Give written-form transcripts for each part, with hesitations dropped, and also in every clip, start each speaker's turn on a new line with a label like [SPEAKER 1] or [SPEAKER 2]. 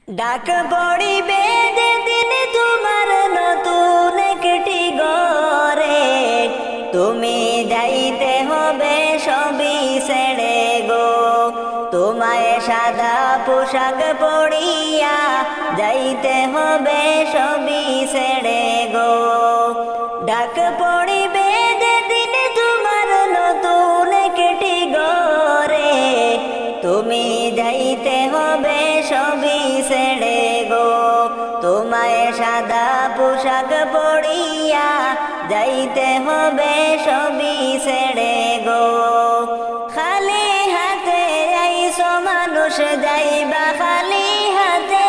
[SPEAKER 1] ডাক পড়িবে যেদিন তোমার নতুন একটি ঘরে, তুমি যাইতে হবে সবই ছেড়ে গো। তোমায় সাদা পোশাক পরিয়া যাইতে হবে সবই ছেড়ে গো। ডাক পড়িবে যেদিন তোমার নতুন একটি ঘরে, তুমি যাইতে হবে সবই ছেড়ে গো। তোমায় সাদা পোশাক পরিয়া যাইতে হবে সবই ছেড়ে গো। খালি হাতে আইসো মানুষ যাইবা খালি হাতে,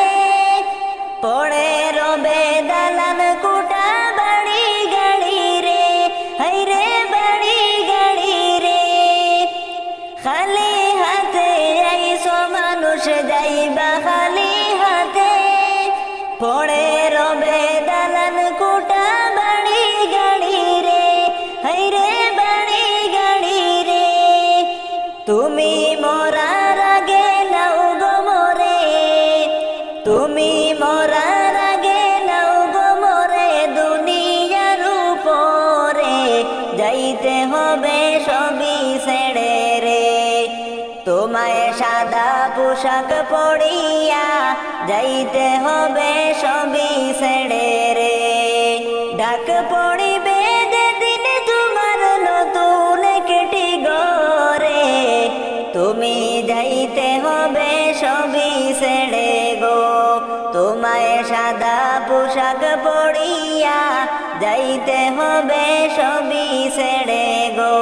[SPEAKER 1] পড়ে রবে দালান কোটা বাড়ি গাড়ি রে, হাইরে বাড়ি গাড়ি রে। খালি হাতে আইসো মানুষ যাইবা খালি হাতে, পড়ে রবে দালান কোটা বাড়ি গাড়ি রে, হাইরে বাড়ি গাড়ি রে। তুমি মরার আগে নাও গো মরে, তুমি মরার আগে নাও গো মরে, দুনিয়ার উপরে যাইতে হবে সবই ছেড়ে রে। তোমায় সাদা পোশাক পরিয়া যাইতে হবে সবই ছেড়ে রে। ডাক পড়িবে যেদিন তোমার নতুন একটি ঘরে, তুমি যাইতে হবে সবই ছেড়ে গো। তোমায় সাদা পোশাক পরিয়া যাইতে হবে সবই ছেড়ে গো।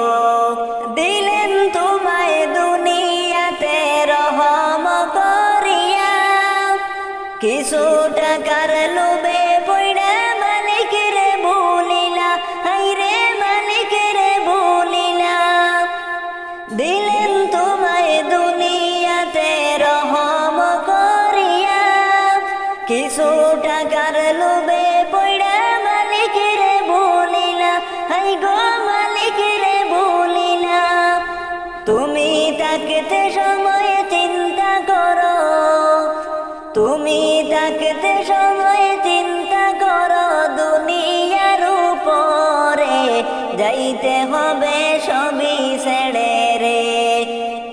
[SPEAKER 1] দিলেন তোমায় দুনিয়াতে রহম করিয়া, কিছু টাকার লোভে পড়া মালিকের ভুলিলা, হাইরে মালিকের ভুলিলা। দিলেন তোমায় দুনিয়াতে রহম করিয়া, কিছু টাকার লোভে পড়া মালিকের ভুলিলা, হাই গো মালিকের ভুলিলা। তুমি তাকতে সময় চিন্তা করো, তুমি তাকতে সময় চিন্তা করো, দুনিয়ার উপরে যাইতে হবে সবই ছেড়ে রে।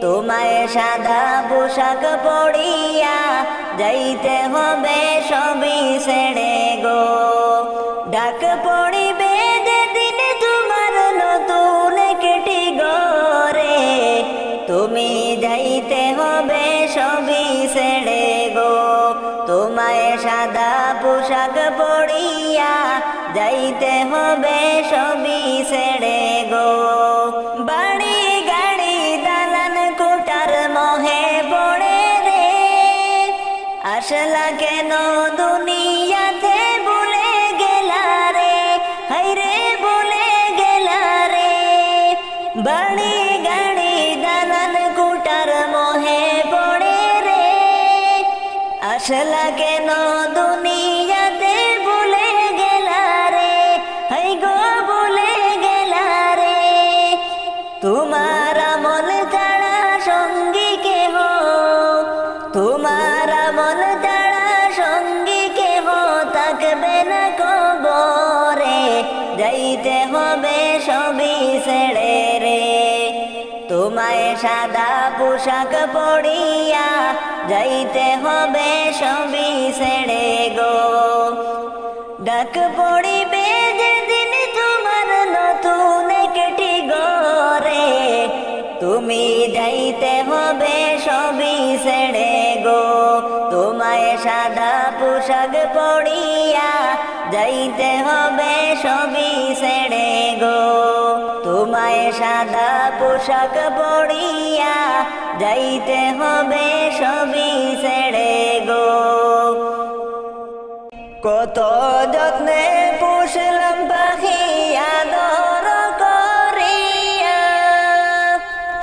[SPEAKER 1] তোমায় সাদা পোশাক পরিয়া যাইতে হবে সবই ছেড়ে গো। ডাক পড়িবে যেদিন তোমার নতুন একটি ঘরে, তুমি যাইতে হবে সবই ছেড়ে গো। তোমায় সাদা পোশাক পরিয়া যাইতে হবে সবই ছেড়ে গো। বাড়ি গাড়ি দালান কোটার মোহে পড়ে রে, আসলা কেন দুনিয়াতে ভুলে গেলা রে, হাইরে ভুলে গেলা রে। বাড়ি গাড়ি দালান কোটার মোহে পড়ে রে, আসলা কেন দুনিয়াতে ভুলে গেলা রে, হাই গো ভুলে গেলা রে। তোমার আমল ছাড়া সঙ্গী কেহ, তোমার আমল ছাড়া সঙ্গী কেহ থাকবে না কবরে, যাইতে হবে সবই ছেড়ে রে। তোমায় সাদা পোশাক পরিয়া যাইতে হবে সবই ছেড়ে গো। ডাক পড়িবে যেদিন তোমার নতুন একটি ঘরে, তুমি যাইতে হবে সবই ছেড়ে গো। তোমায় সাদা পোশাক পরিয়া যাইতে হবে সবই ছেড়ে গো। তোমায় সাদা পোশাক পরিয়া যাইতে হবে সবই ছেড়ে গো। কত যত্নে পুষলাম পাখি আদর করিয়া,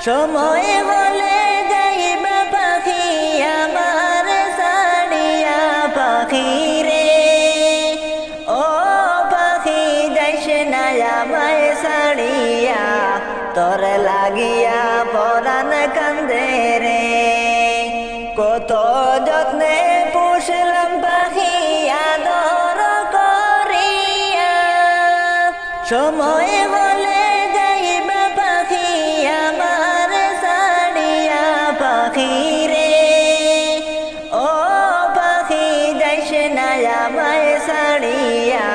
[SPEAKER 1] সময় হলে যাইবা পাখি আমার ছাড়িয়া। পাখি রে ও পাখি যাইস না আমায় ছাড়িয়া, তোর লাগিয়া পরাণ কান্দে রে। কত যত্নে পুষে সময় হলে যাইবা পাখি আমার সাড়িয়া পাখি রে ও পাখি যাইস না আমায় সাড়িয়া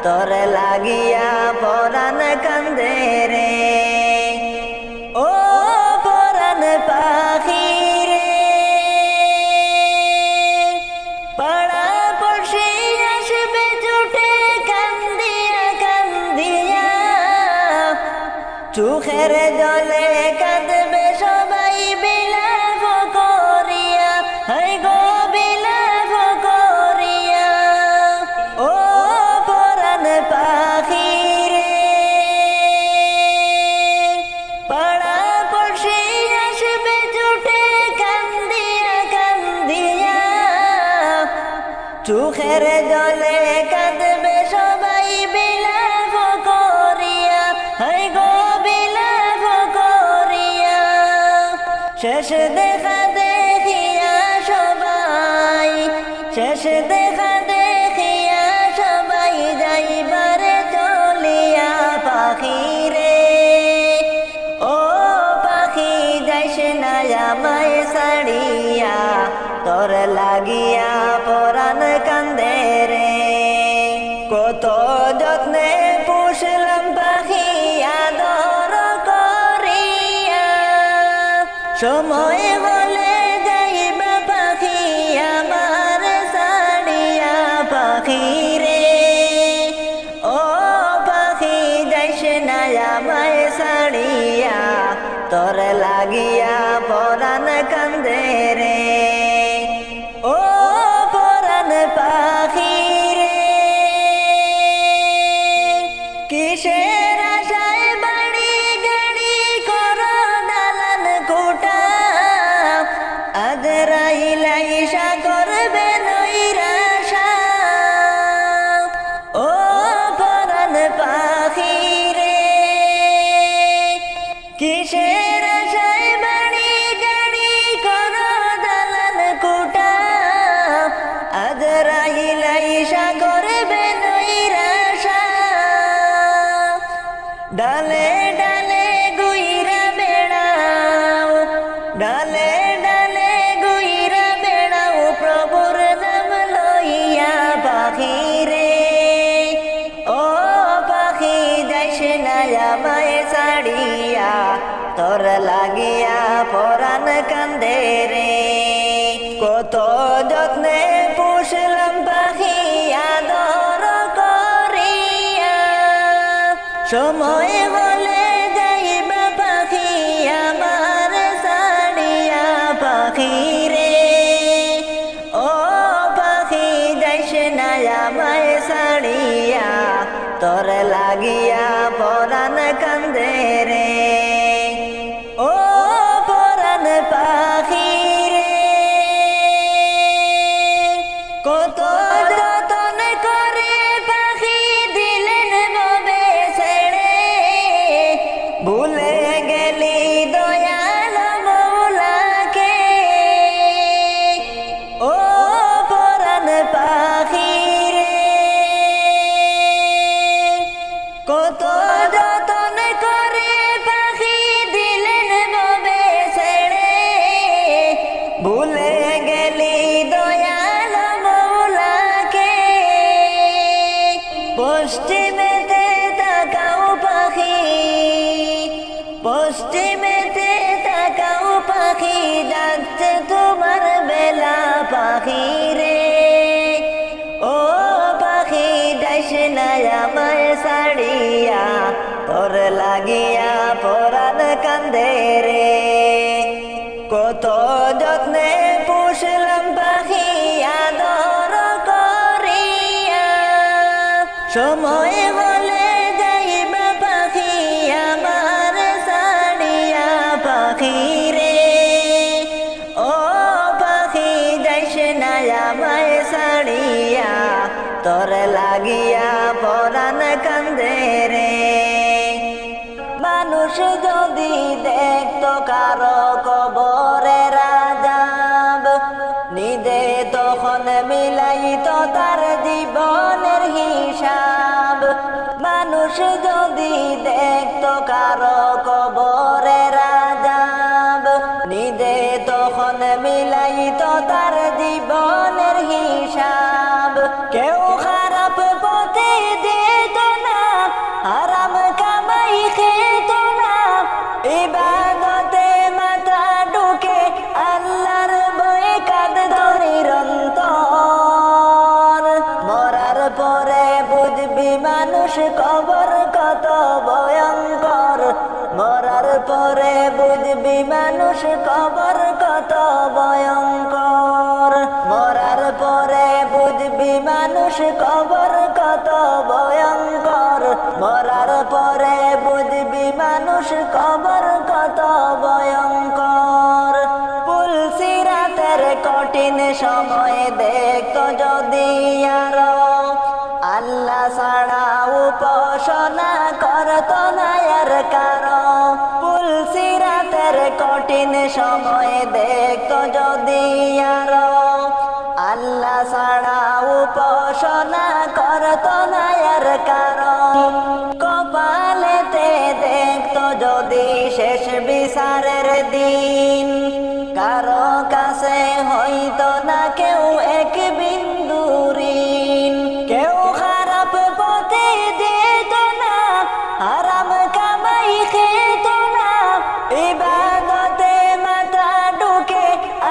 [SPEAKER 1] তোর লাগিয়া পরাণ কান্দে রে ও পরাণ পাখি রে পাড়া পড়শি আসবে ছুটে কান্দিয়া কান্দিয়া চোখের জলে কাঁদবে সবাই বিলাপ করিয়া হাই গো বিলাপ করিয়া ও পরাণ পাখি রে পাড়া পড়শি আসবে ছুটে কান্দিয়া কান্দিয়া চোখের জলে কাঁদবে সবাই বিলাপ করিয়া হাই গো বিলাপ করিয়া শেষ দেখা দেখিয়া সবাই শেষ দেখা দেখিয়া সবাই যাইবারে চলিয়া পাখি রে ও পাখি যাইস না আমায় সাড়িয়া তোর লাগিয়া পরাণ কান্দে রে কত যত্নে পুষলাম পাখি আদর করিয়া সময় হলে যাইবা পাখি আমার সাড়িয়া পাখি রে ও পাখি যাইস না আমায় সাড়িয়া তোর লাগিয়া পরাণ কান্দে রে ও পরাণ পাখি রে কিসের আশায় বাড়ি গাড়ি করো দালান কোটা আজরাইল আইসা করবে নৈরাশা ও পরাণ পাখি রে কিসের আশায় বাড়ি গাড়ি করো দালান কোটা আজরাইল আইসা করবে নৈরাশা ডালে ডালে গুইরা বেড়াও ডালে ডালে গুইরা বেড়াও প্রভুর নাম লইয়া পাখি রে ও পাখি যাইস না আমায় সাড়িয়া তোর লাগিয়া পরাণ কান্দে রে কত যত্নে পুষলাম পাখি আদর করিয়া সময় হলে যাইবা পাখি আমার সাড়িয়া পাখি রে ও পাখি যাইস না আমায় সাড়িয়া তোর লাগিয়া পরাণ কান্দে রে ও পরাণ পাখি রে কত যতন করে পাখি দিলেন ববে ছেড়ে ভুলে গেলি দয়াল মৌলাকে ও পরাণ পাখি রে কত যতন করে পাখি দিলেন ববে ছেড়ে ভুলে গেলি দয়াল মৌলাকে পশ্চিমেতে তাকাও পাখি পশ্চিমেতে তাকাও পাখি যাচ্ছে তোমার বেলা পাখি রে ও পাখি যাইস না আমায় সাড়িয়া তোর লাগিয়া পরাণ কান্দে রে কত যত্নে পুষলাম পাখি আদর করিয়া সময় হলে যাইবা পাখি আমার সাড়িয়া পাখি রে ও পাখি যাইস না আমায় সাড়িয়া তোর লাগিয়া পরাণ কান্দে রে মানুষ যদি দেখতো কারো কবরের আযাব নিজে তখন মিলাইতো তার জীবনের হিসাব মানুষ মানুষ যদি দেখতো কারো কবরের আযাব, নিজে তখন মিলাইতো তার জীবনের হিসাব। কেউ খারাপ পথে যেত না, হারাম কামাই খেত না, ইবাদতে মাথা ঢুকে আল্লাহর ভয়ে কাঁদতো নিরন্তর। মরার পরে বুঝবি মানুষ কবর কত ভয়ঙ্কর, মরার পরে বুঝবি মানুষ কবর কত ভয়ঙ্কর, মরার পরে বুঝবি মানুষ কবর কত ভয়ঙ্কর, মরার পরে বুঝবি মানুষ কবর কত ভয়ঙ্কর। পুলসিরাতের কঠিন সময় দেখতো যদি আরো, আল্লাহ ছাড়া উপাসনা করতো না আর কারো। পুলসিরাতের কঠিন সময় দেখতো যদি আরো, আল্লাহ ছাড়া উপাসনা করতো না আর কারো। কপালেতে দেখতো যদি শেষ বিচারের দিন, কারো কাছে হইতো না কেউ এক বিন্দু ঋণ। কেউ খারাপ পথে যেত না, হারাম কামাই খেত না, ইবাদতে মাথা ঢুকে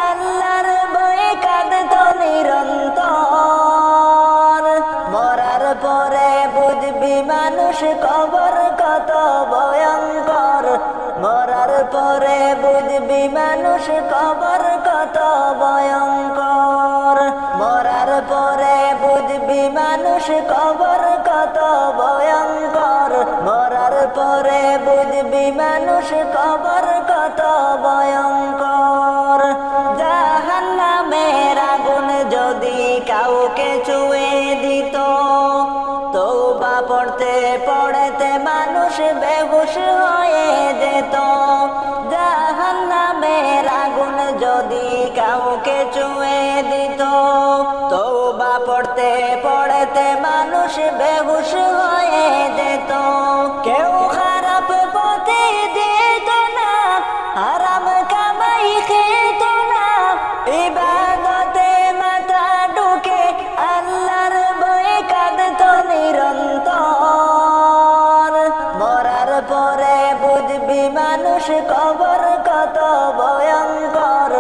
[SPEAKER 1] আল্লাহর ভয়ে কাঁদতো নিরন্তর। মরার পরে বুঝবি মানুষ কবর কত ভয়ঙ্কর, মরার পরে বুঝবি মানুষ কবর কত ভয়ঙ্কর, মরার পরে বুঝবি মানুষ কবর কত ভয়ঙ্কর, মরার পরে বুঝবি মানুষ কবর কত ভয়ঙ্কর। জাহান্নামের আগুন যদি কাউকে ছুঁয়ে দিত, তওবা পড়তে পড়তে মানুষ বেহুশ হয়ে যেত। জাহান্নামের আগুন যদি কাউকে ছুঁয়ে দিত, তওবা পড়তে পড়তে মানুষ বেহুশ হয়ে যেত। কেউ খারাপ পথে যেত না, হারাম কামাই খেত না, ইবাদতে মাথা ঢুকে আল্লাহর ভয়ে কাঁদতো নিরন্তর। মরার পরে বুঝবি মানুষ কবর কত ভয়ঙ্কর,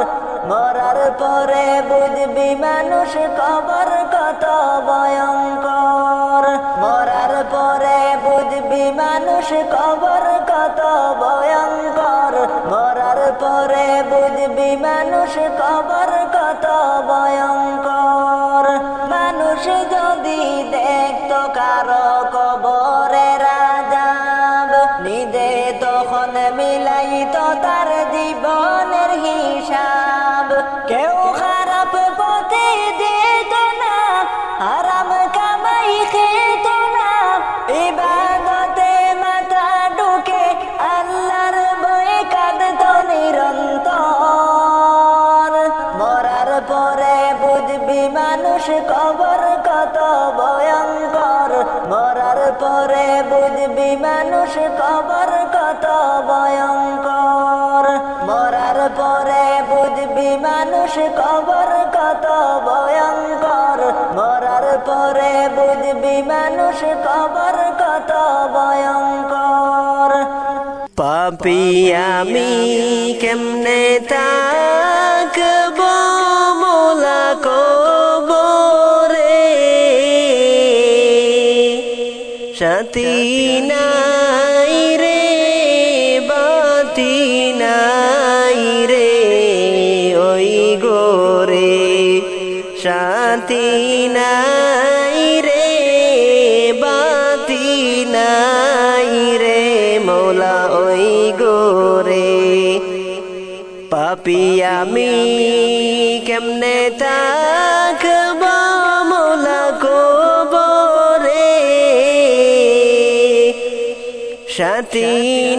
[SPEAKER 1] মরার পরে বুঝবি মানুষ কবর কত ভয়ঙ্কর, মরার পরে বুঝবি মানুষ কবর কত ভয়ঙ্কর, মরার পরে বুঝবি মানুষ কবর কত ভয়ঙ্কর। মানুষ যদি দেখতো কারো কবরের আযাব, নিজে তখন মিলাইতো তার জীবনের হিসাব। কেউ খারাপ পথে যেত না, হারাম কামাই খেত না, ইবাদতে মাথা ঢুকে আল্লাহর ভয়ে কাঁদতো নিরন্তর। মরার পরে বুঝবি মানুষ কবর কত ভয়ঙ্কর, মরার পরে বুঝবি মানুষ কবর কত ভয়ঙ্কর, মরার পরে বুঝবি মানুষ কবর কত ভয়ঙ্কর, মরার পরে বুঝবি মানুষ কবর কত ভয়ঙ্কর।
[SPEAKER 2] পাপী আমি কেমনে থাকব মোলা কবরে, সাথী নাই রে বাতি নাই রে ওই গোরে, সাথী নাই রে বাতি নাই রে মৌলা ওই গোরে। পাপী আমি কেমনে থাকব মৌলা কবরে, সাথী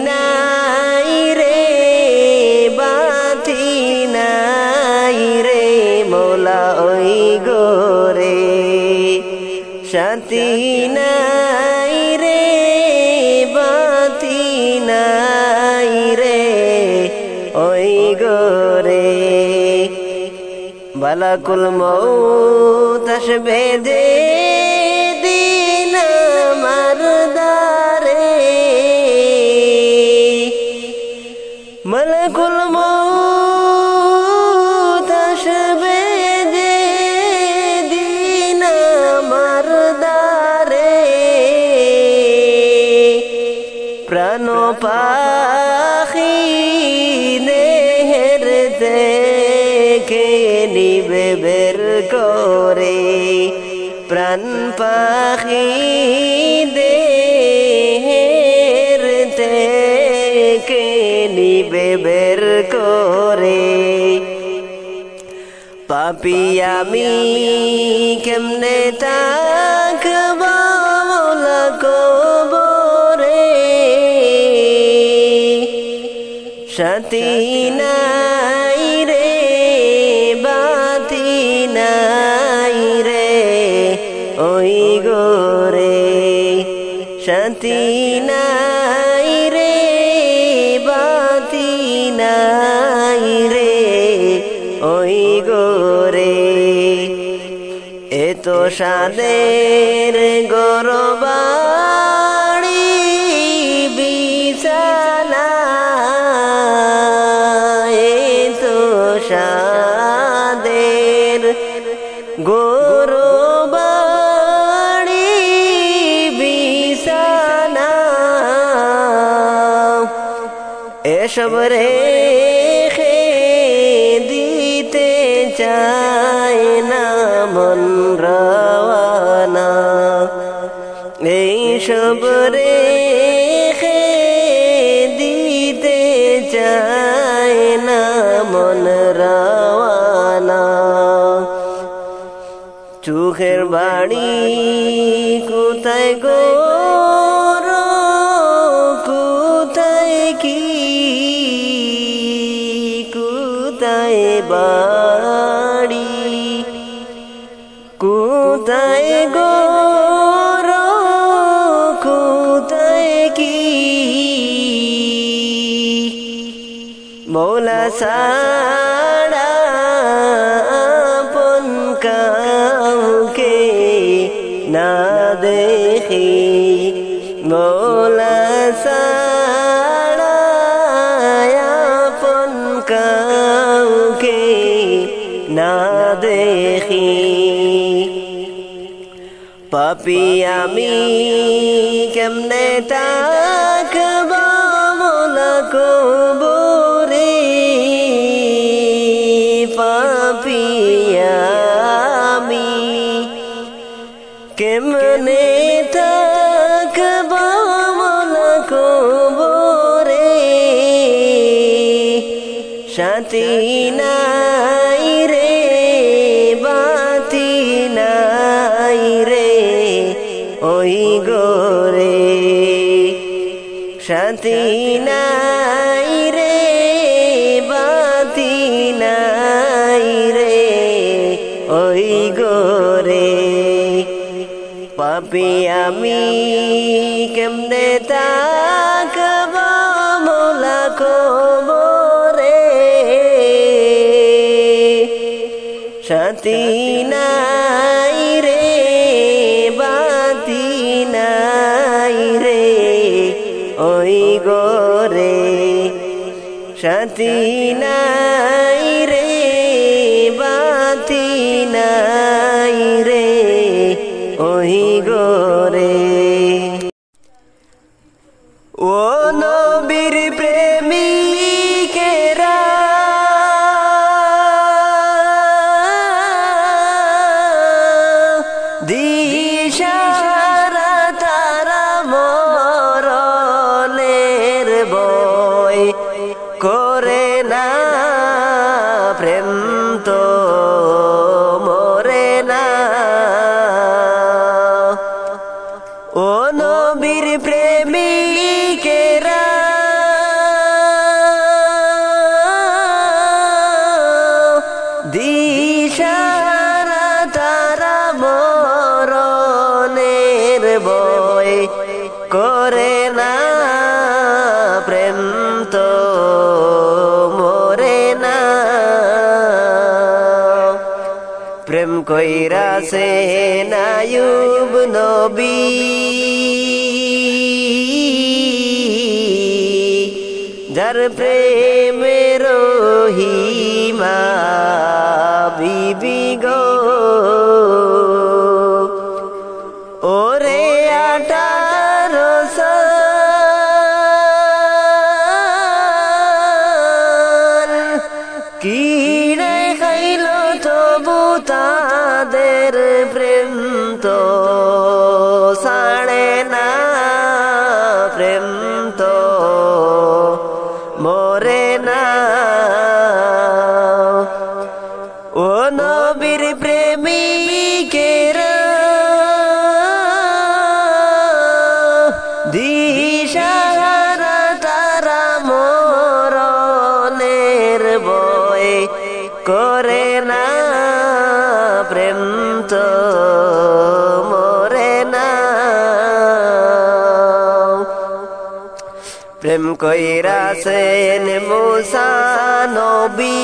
[SPEAKER 2] নাই রে বাতি নাই রে মৌলা ওই গোরে, সাথী নাই রে মালাকুল মউত আসবে যেদিন আমার দ্বারে মালাকুল মউত আসবে যেদিন আমার দ্বারে প্রাণ পাখি দেহের থেকে নিবে বের করে প্রাণ পাখি দেহের থেকে নিবে বের করে পাপী আমি কেমনে থাকব মওলা কবরে সাথী নাই রে বাতি নাই রে ওই গোরে সাথী নাই রে বাতি নাই রে ওই গোরে এত সাদের গরবাড়ি বিছানা এত সাদের গরবাড়ি বিছানা এসব রেখে দিতে চায় না মন রওয়ানা এইসব রেখে দিতে চায় না মন রওয়ানা চোখের বাড়ি কোথায় গো কোথায় কি কোথায় বাড়ি কোথায় গো কোথায় কি মৌলা সাড়া আপন কাউকে না দেখি মৌলা সাড়া আপন কাউকে না দেখি পাপী আমি কেমনে থাকব মওলা কবরে পাপী আমি কেমনে থাকব মওলা কবরে সাথী নাই রে বাতি নাই রে ওই গোরে সাথী নাই রে বাতি নাই রে ওই গোরে পাপী আমি কেমনে থাকব মওলা কবরে সাথী নাই রে বাতি নাই রে ওই গোরে সাথী নাই রে বাতি নাই রে ওই গোরে ও নবীর প্রেমিকেরা দিশারা তারা মরণের বই করে না প্রেম তো মরে না ও নবীর প্রেমিকেরা দিশারা তারা মরণের বই করে না প্রেম তো মরে না কইরাছে আয়ুব নবী যার প্রেমের রহিমা বিবি গো ওরে 18 সাল কিনে খাইল তবু তাদের প্রেম তো ছাড়ে না প্রেম তো মরে না ও নবীর প্রেমিকেরা দিশাহারা তারা মরণের ভয় করে না প্রেম তো মরে না প্রেম কইরাছেন মুসা নবী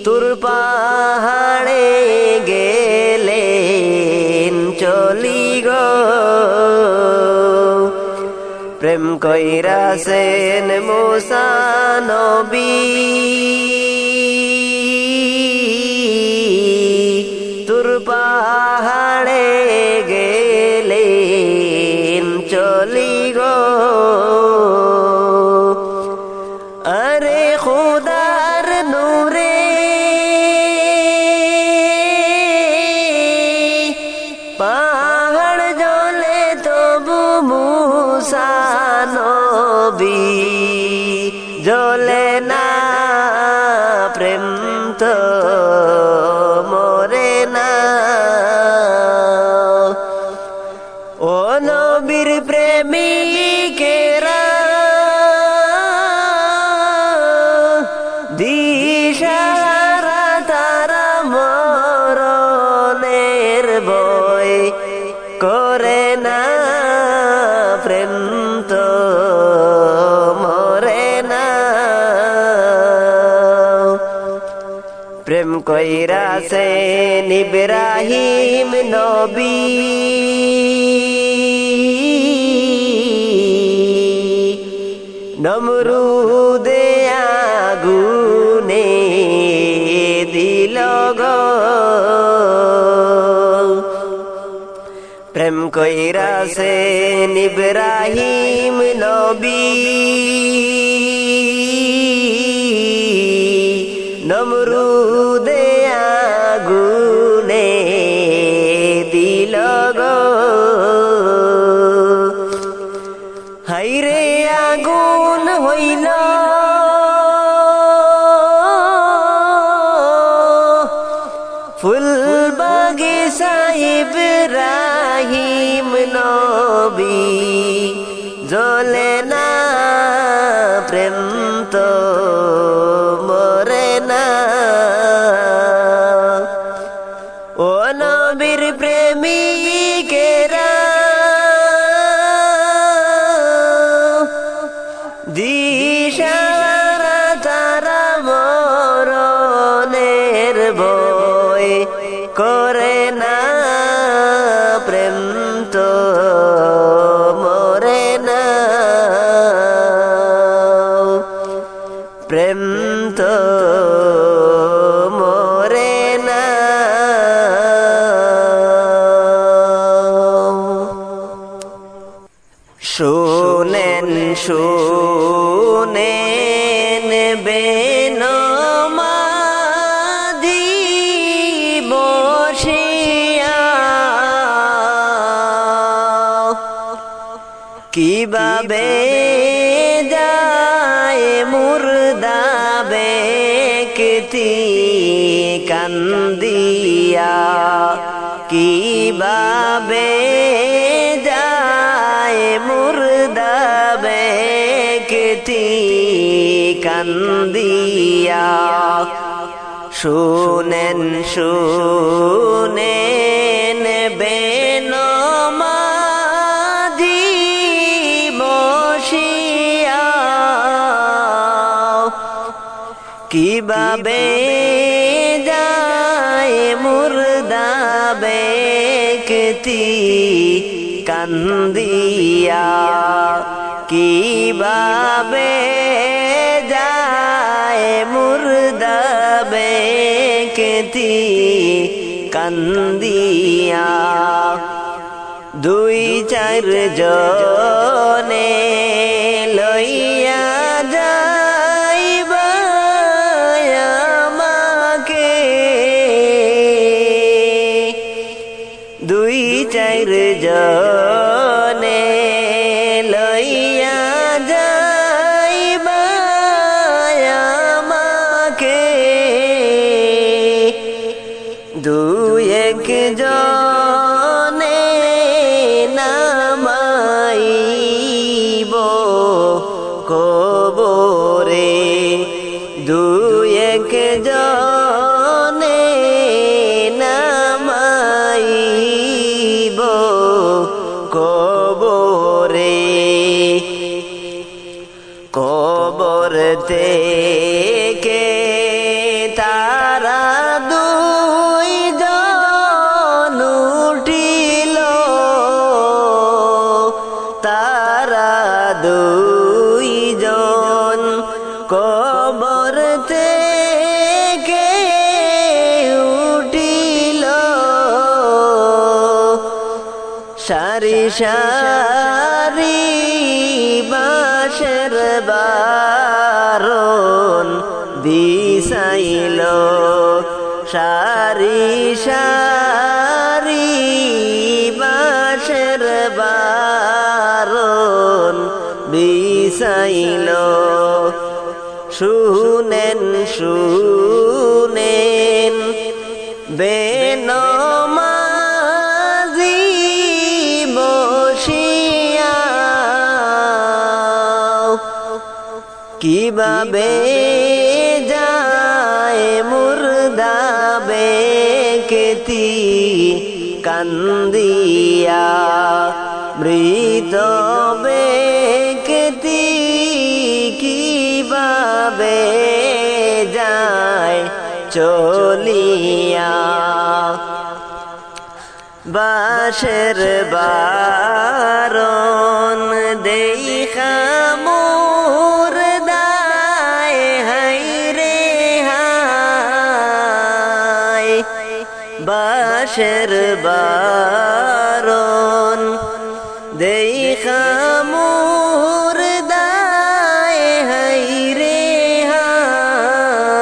[SPEAKER 2] তুর পাহাড়ে গেলেন চলি গো প্রেম কইরাছেন মুসা নবী তুর পাহাড়ে গেলেন চলি গো আরে খুদার নূরে পাহাড় জ্বলে তবু মুসা নবী জ্বলে না প্রেম তো মরে না ও নবীর প্রেমিকেরা দিশাহারা তারা মরণের ভয় করে না প্রেম তো মরে না প্রেম কইরাছেন ইব্রাহিম নবী নমরুদে আগুনে দিল গো প্রেম কইরাছেন ইব্রাহিম নবী নমরুদে আগুনে দিল গো হাইরে আগুন হইল ফুল বাগিচা ইব্রাহিম নবী জ্বলে না প্রেম তো মরে না ও নবীর প্রেমিকেরা দিশাহারা তারা মরণের ভয় করে না প্রেম তো মরে না প্রেম তো মরে না শুনেন শুনেন বেনমাদি বসিয়া কিভাবে যায় মুর্দা ব্যক্তি কান্দিয়া কিভাবে যায় মুর্দা ব্যক্তি কান্দিয়া শুনেন শুনেন বেনমাদি বসিয়া কিভাবে যায় মুর্দা ব্যক্তি কান্দিয়া, কিভাবে যায় মুর্দা ব্যক্তি কান্দিয়া। দুই চার জনে লইয়া যাইবা আমাকে, দুই চার জনে লইয়া যাইবা আমাকে, দুই এক জনে নামাইব কবরে, দুই এক জনে নামাইব কবরে। কবর থেকে তারা দুই জন উঠিল, তারা দুই জন কবর থেকে উঠিল, সারি সারি বাঁশের বারণ বিছাইল, সারি সারি বাঁশের বারণ বিছাইল। শুনেন শুনেন বেনমাজি বসিয়া, কিভাবে যায় মুর্দা ব্যক্তি কান্দিয়া, মৃত ব্যক্তি কিভাবে যায় চলিয়া। বাঁশের বারণ দেখা মুর্দায় হায়রে হায়, বাঁশের বারণ দেখা মুর্দায় হায়রে হায়,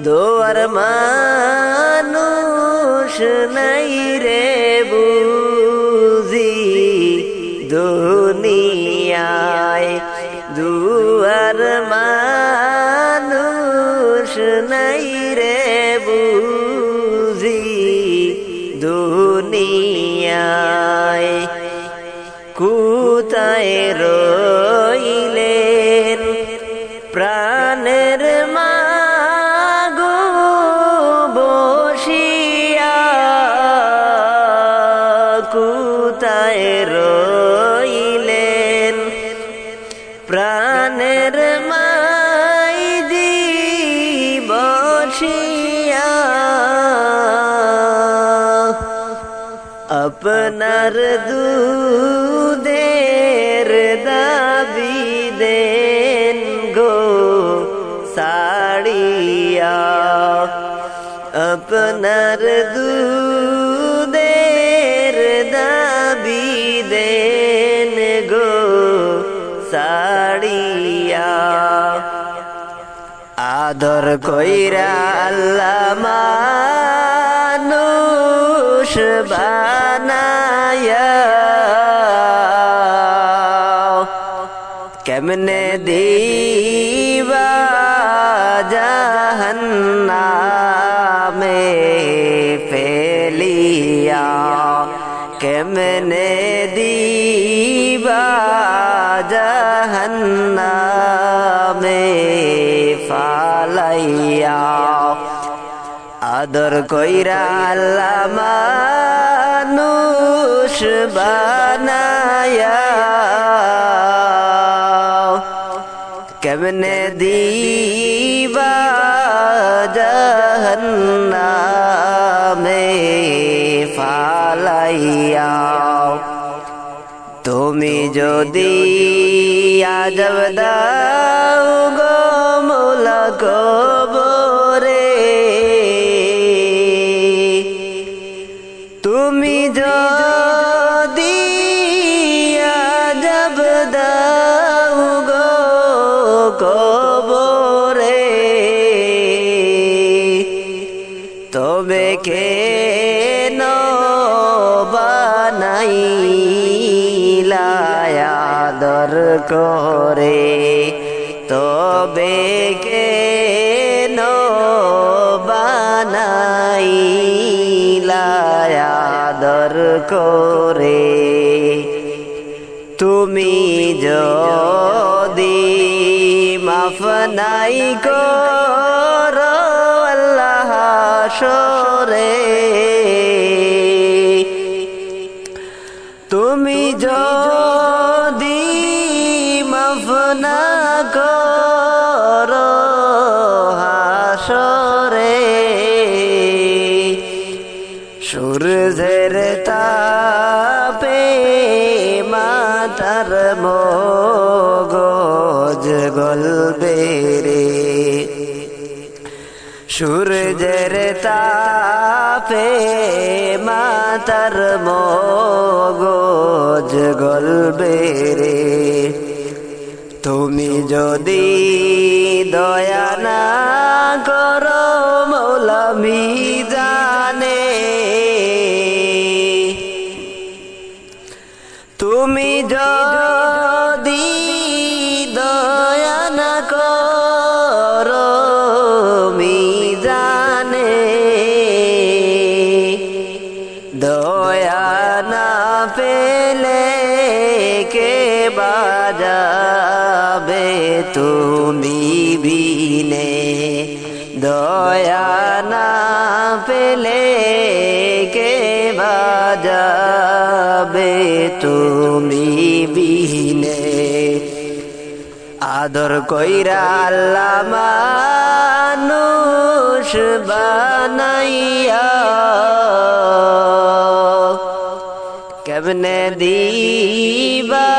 [SPEAKER 2] দোয়ার মানুষ নাই রে বুঝি দুনিয়ায়, দুয়ার মানুষ নাই রে বুঝি দুনিয়ায়। কোথায় রইলেন প্রাণের মাগো বসিয়া, কোথায় রইলেন প্রাণের মাইজি বসিয়া। আপনার দুধের দাবি দেন গো সাড়িয়া, আপনার দুধের দাবি দেন গো সাড়িয়া। আদর কইরা আল্লাহ মানুষ বানায়া, কেমনে দিবা জাহান্নামে ফেলিয়া, কেমনে দিবা জাহান্নামে ফালাইয়া। আদর কইরা আল্লাহ মানুষ বানায়া, কেমনে তুমি যদি আজব দাও গো মৌলা কবরে, তুমি যদি আজব দাও গো কবরে, তবে কেন বানাইলা আদর করে, তবে কেন বানাইলা আদর করে, তুমি যদি মাফ নাই করো আল্লাহ হাশরে, তুমি যদি মাফ না করো হাশরে, সূর্যের তাপে মাতার মগজ গলবে রে, সূর্যের তাপে মাতার মগজ গলবে রে, তুমি যদি দয়া না করো মৌলা মিজানে, তুমি যদি দয়া না করো মিজানে, দয়া না পেলে কে বাজাবে তুমি বিনে, দয়া না পেলে কে বাজাবে তুমি বিনে, আদর কইরা আল্লাহ মানুষ বানাইয়া, কেমনে দিবা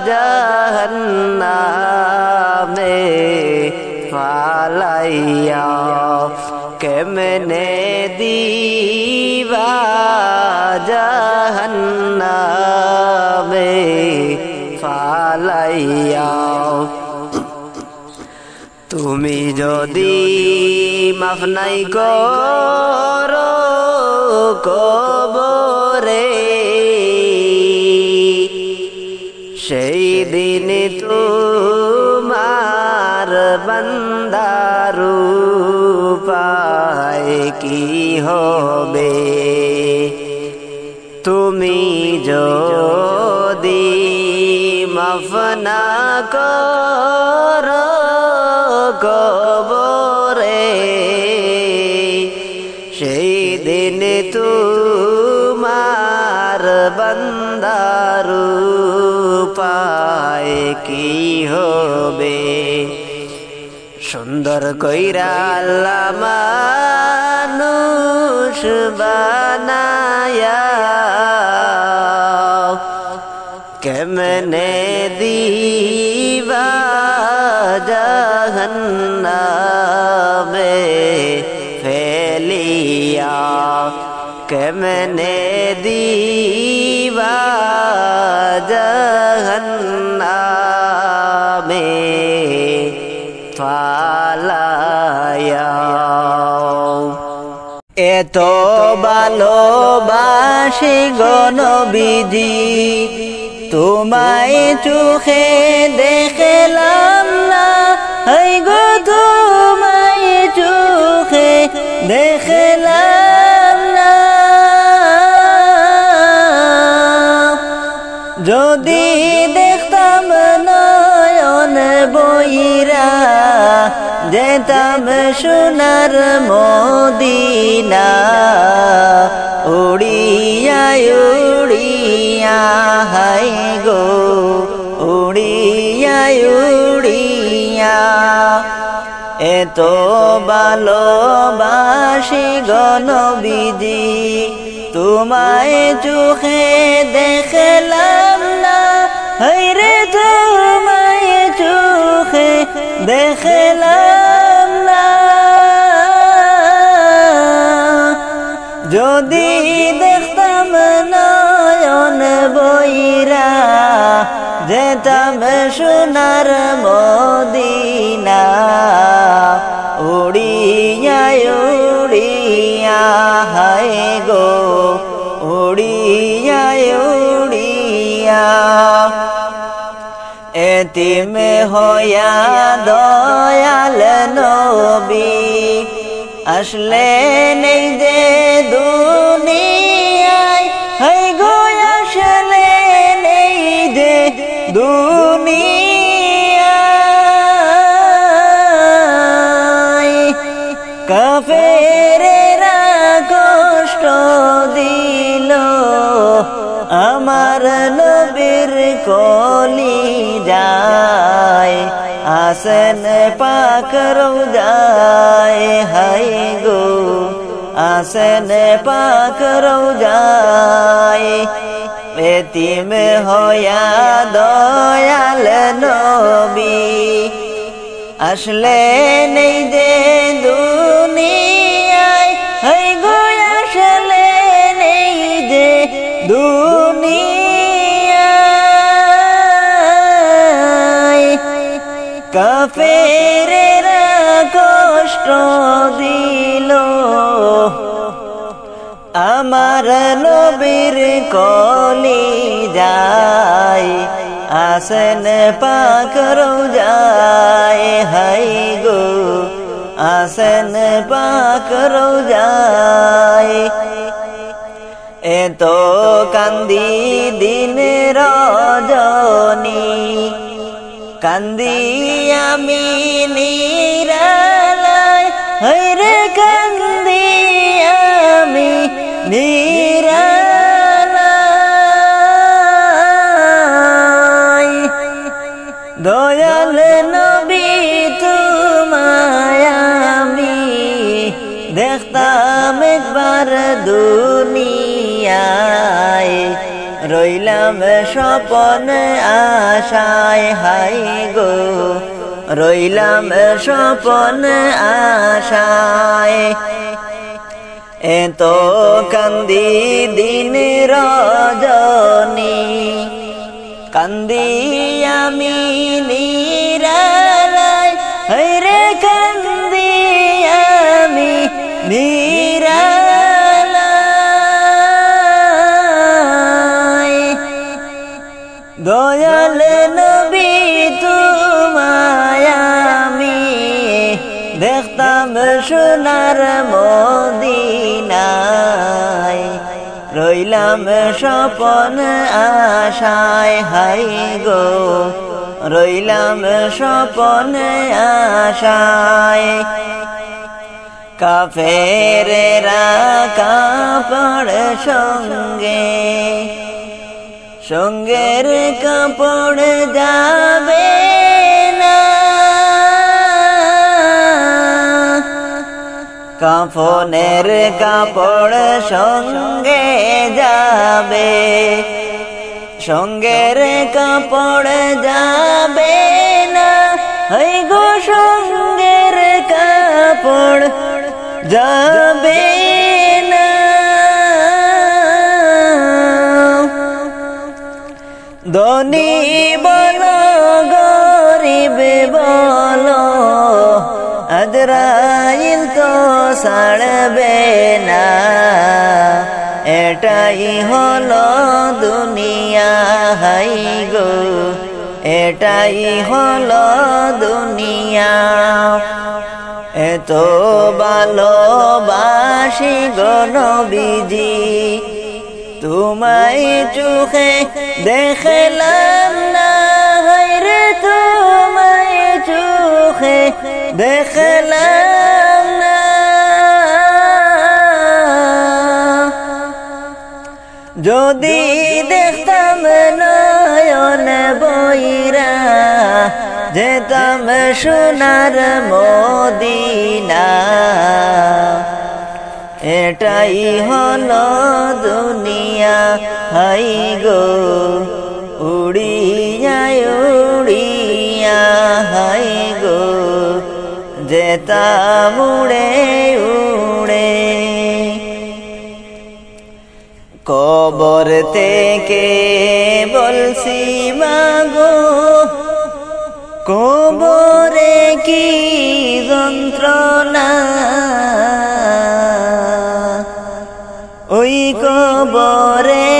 [SPEAKER 2] জাহান্নামে ফালাইয়া, কেমনে দিবা জাহান্নামে ফালাইয়া, তুমি যদি মাফ নাই করো কবরে, সেই দিন তোমার বান্দার উপায় কি হবে, তুমি যদি মাফ না করো কবরে, সেই দিন তোমার বান্দার উপায় কি হবে, সুন্দর কইরা আল্লাহ মানুষ বানায়া, কেমনে দিবা জাহান্নামে ফেলিয়া, কেমনে দিবা জাহান্নামে ফালায়া, এত ভালোবাসি গো নবীজি, তোমায় চোখে দেখলাম না, হাই গো তোমায় চোখে দেখলাম না, যদি দেখতাম নয়ন বইরা, যেতাম সোনার মদিনা, উড়িয়া উড়িয়া হাই গো উড়িয়া উড়িয়া, এত ভালোবাসি গো নবীজি, তোমায় চোখে দেখলাম না, হায়রে তোমায় চোখে দেখলাম না, যদি দেখতাম নয়ন বইরা যেতাম সোনার মদিনা। উড়িয়া উড়িয়া হায় গো উড়িয়া উড়িয়া, এতিম হইয়া দয়াল নবী আসলেন এই যে দুনিয়ায়, হায় গো আসলেন এই যে দুনিয়ায়। কাফেরেরা কষ্ট দিল আমার নবীর কলিজায়, আসেন পাক রওজায় হায় গো আসেন পাক রওজায়। এতিম হইয়া দয়াল নবী আসলেন এই যে দুনিয়ায়, হায় গো আসলেন এই যে দুনিয়ায়। কাফেরেরা কষ্ট দিল আমার নবীর কলিজায়, আসেন পাক রওজায় হায় গো আসেন পাক রওজায়। এত কান্দি দিন রজনী, কান্দি আমি নিরালায়, হায়রে কান্দি আমি নিরালায়। দয়াল নবী তোমায় আমি দেখতাম একবার দুনিয়ায়, রইলাম স্বপন আশায় হায় গো রইলাম স্বপন আশায়। এত কান্দি দিন রজনী, কান্দি আমি নিরালায়, হায়রে কান্দি আমি নিরালায়। দয়াল নবী তোমায় আমি দেখতাম সোনার মদিনায়, রইলাম স্বপন আশায় হায় গো রইলাম স্বপন আশায়। কাফেরেরা কাপড় সঙ্গে সঙ্গের কাপড় যাবে না, কাফনের কাপড় সঙ্গে যাবে, সঙ্গের কাপড় যাবে না, হায় গো সঙ্গের কাপড় যাবে না। ধনী বলো গরিব বলো আজরাইল তো ছাড়বে না, এটাই হলো দুনিয়া হাই গো এটাই হলো দুনিয়া। এত ভালোবাসি গো নবীজি তোমায় চোখে দেখলাম না, হায়রে তোমায় চোখে দেখলাম না। যদি দেখতাম নয়ন বইরা যেতাম সোনার মদিনা, এটাই হলো দুনিয়া হাই গো উড়ি যেতাম উড়ে উড়ে। কবর থেকে বলছি মাগো কবরে কি যন্ত্রণা, ওই কবরে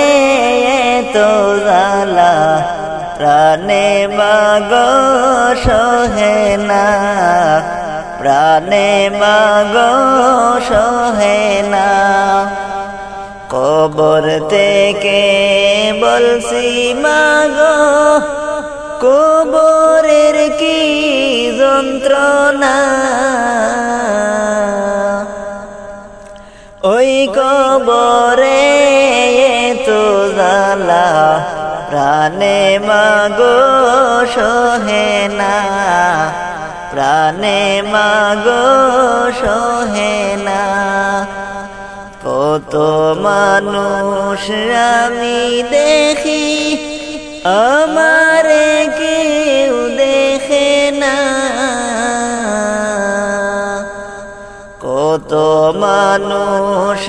[SPEAKER 2] তো জ্বালা প্রাণে মাগো সহে না, প্রাণে মাগো সহে না। কবর থেকে বলছি মাগো কবরের কি যন্ত্রণা, ওই কবরে তো জ্বালা প্রাণে মাগো সহে না, প্রাণে মাগো সহে না। কত মানুষ আমি দেখি আমারে কেউ দেখে না, কত মানুষ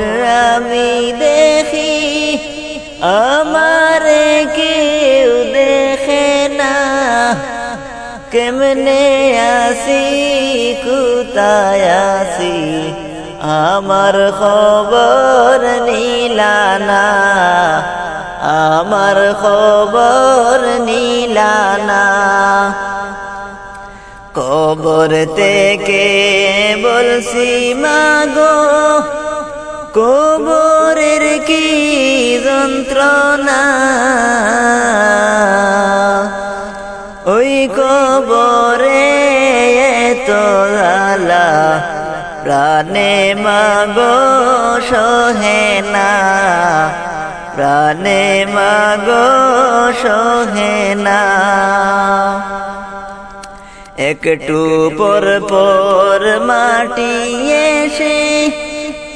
[SPEAKER 2] আমি দেখি আমারে কেউ দেখে না। কেমনে আসি কোথায় আসি আমার খবর নিলানা, আমার খবর নিলানা। কবর থেকে বলছি মাগো কবরের কি যন্ত্রণা, ওই কবরে তো জ্বালা প্রাণে মাগো সহে না, প্রাণে মাগো সহে না। একটু পর পর মাটি এসে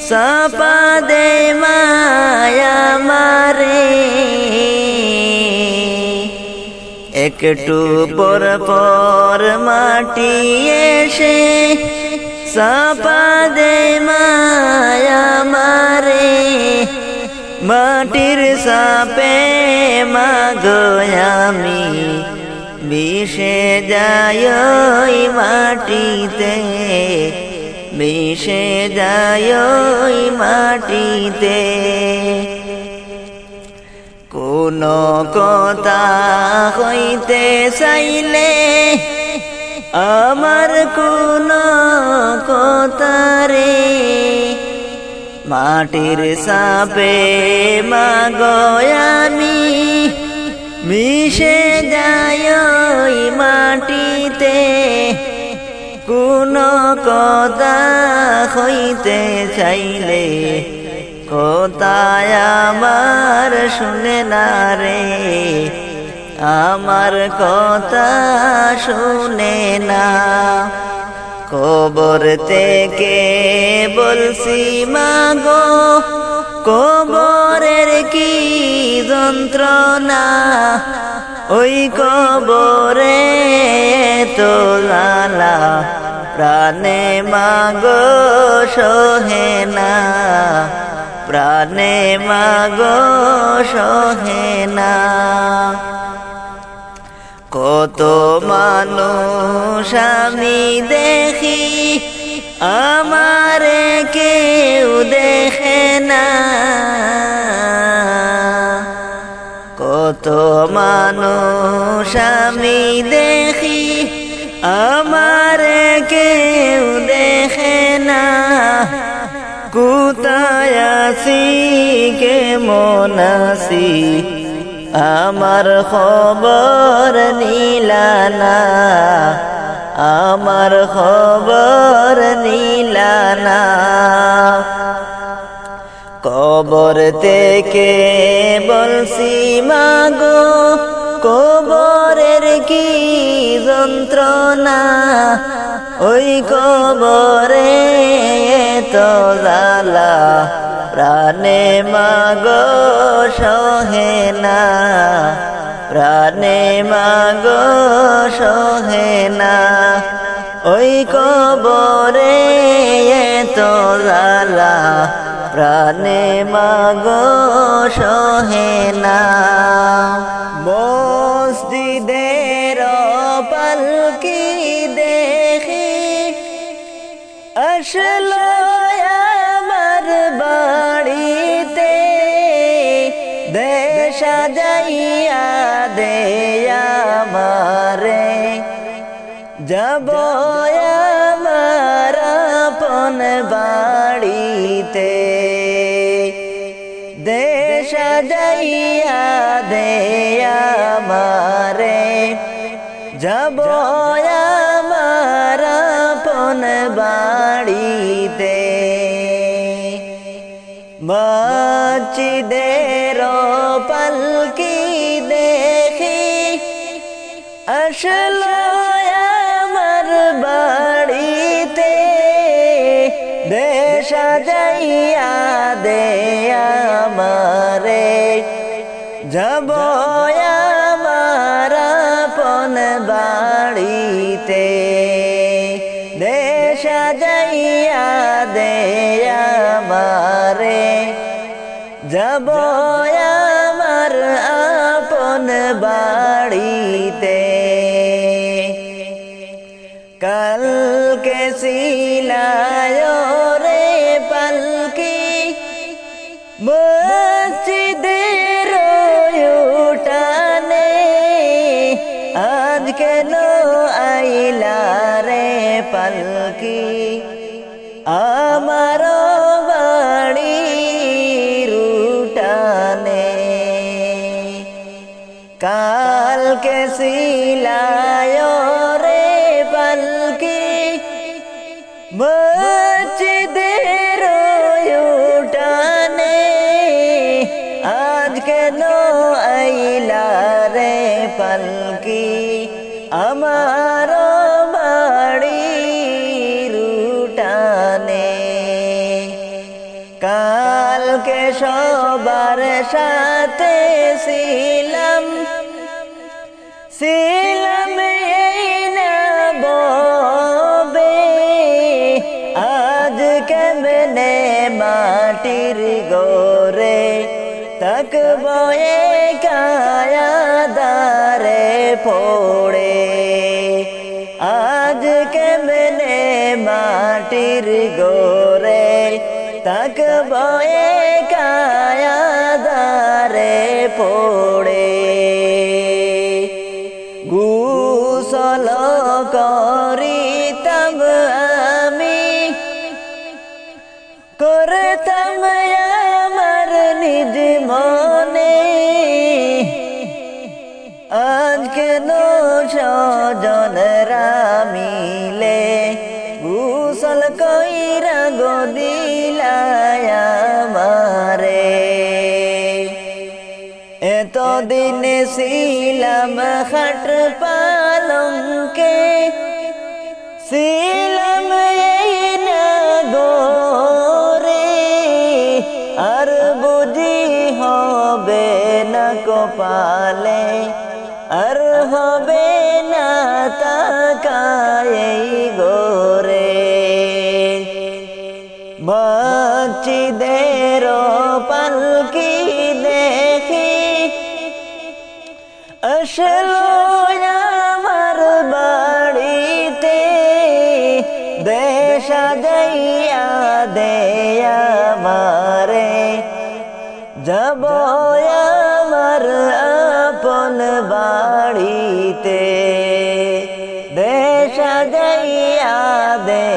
[SPEAKER 2] চাপা দে মায়া মারে, একটু পর পর মাটি এসে চাপা দে মায়া মারে। মাটির চাপে মাগো আমি মিশে যায় মাটিতে, মিশে যায় মাটিতে। কোন কথা হইতে চাইলে আমার কোন কথা রে, মাটির চাপে মাগো আমি মিশে যায় মাটিতে। কোন কথা হইতে চাইলে কোথায় আমার শুনে না রে, আমার কথা শুনে না। কবর থেকে বলছি মাগো কবরের কি যন্ত্রণা, ওই কবরে তো জ্বালা প্রাণে মাগো সহে না, প্রাণে মাগো সহে না। কত মানুষ আমি দেখি আমারে কেউ দেখে না, কত মানুষ আমি দেখি আমারে কেউ দেখে না। কোথায় আছি কেমন আছি আমার খবর নিলানা, আমার খবর নিলানা। কবর থেকে বলছি মাগো কবরের কি যন্ত্রণা, ওই কবরে তো জ্বালা প্রাণে মাগো সহে না, প্রাণে মাগো সহে না। ওই কবরে এত জ্বালা প্রাণে মাগো সহে না। মসজিদের পালকি দেখি আসলো আমার বাড়িতে, দেশ সাজাইয়া দে আমারে, যাব আমার আপন বাড়িতে, দেশ সাজাইয়া দে আমারে, যাব আমার আপন বাড়িতে। মসজিদের পালকি দেখি আসলো আমার বাড়িতে, দেশ সাজাইয়া দে আমারে, যাব আমার আপন বাড়িতে, দেশ সাজাইয়া দে আমারে, যাব আমার আপন বাড়িতে। কালকে সিলায় রে পালকি মসজিদের উঠানে, আজ কেন আইলা রে পালকি আমার বাড়ির উঠানে। কালকে সিলায় রে পালকি মসজিদের উঠানে, আজ কেন আইলা রে পালকি আমার বাড়ির উঠানে। কালকে সবার সাথে ছিলাম এই না ববে, আজ কেমনে মাটির গোরে থাকবো কায়াদারে পড়ে, আজ কেমনে মাটির গোরে থাকবো কায়াদারে পড়ে। গোসল করিতাম আমি, করতাম আমার নিজ মনে, আজ কেন স্বজনরা মিলে গোসল কইরা গো দিলায় আমারে। এতদিন ছিলাম খাট পালঙ্কে, ছিলাম এই না গোরে, আর বুঝি হবে না কপালে, আর হবে না তাকায় গোরে। মসজিদের পালকি দেখি আসলো আমার বাড়িতে, দেশ সাজাইয়া দে আমারে, যাব আমার আপন বাড়িতে, দেশ সাজাইয়া দে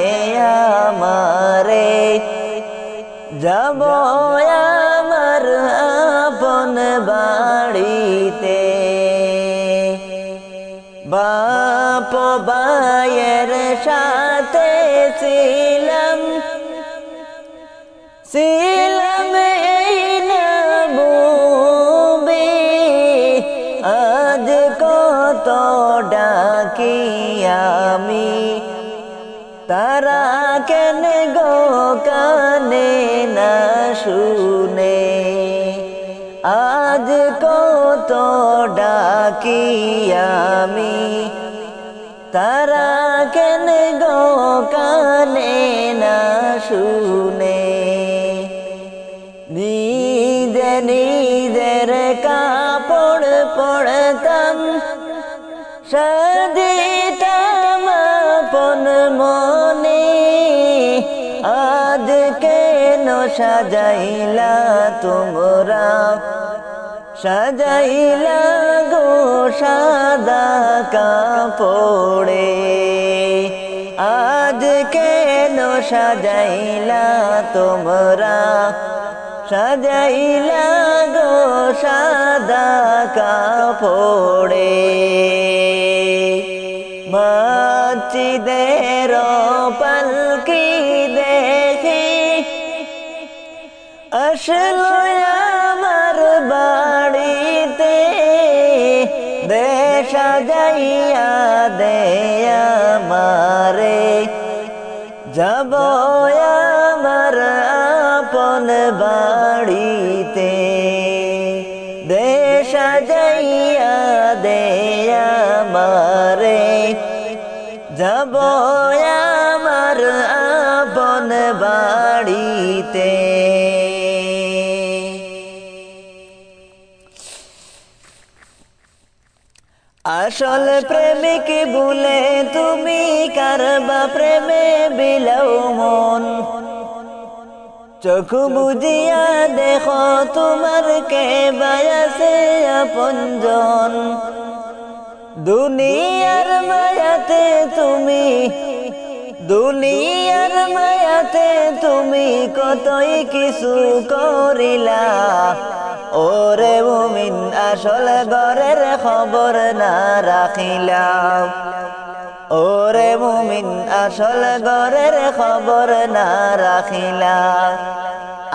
[SPEAKER 2] আমারে, যাব আমার আপন বাড়িতে। বাপ ভাইয়ের সাথে ছিলাম এই না ববে, আজ কত ডাকি আমি, তারা কেন গো কানে না শুনে, আজ কত ডাকি আমি,
[SPEAKER 1] তারা কেন গো কানে না শুনে নিজে নিজের কাপড় পড়তাম সাজিতাম আপন মনে আজ কেন সাজাইলা তোমরা সাজাইলা গো সাদা কাপড়ে আজ কেন সাজাইলা তোমরা সাজাইলা গো সাদা কাপড়ে মসজিদের পালকি দেখি আসলো আমার বাড়িতে দে সাজাইয়া দে আমারে যাব আমার আপন বাড়িতে দে সাজাইয়া দে আমারে যাব আমার আপন বাড়িতে আসল প্রেমিক বলে তুমি কারবা প্রেমে বিলাও মন চোখ বুঝিয়া দেখো তোমার কে বায়াসে আপনজন দুনিয়ার মায়াতে তুমি দুনিয়ার মায়াতে তুমি কতই কিছু করিলা ওরে মুমিন আসল ঘরের খবর না রাখিলা ওরে মুমিন আসল ঘরের খবর না রাখিলা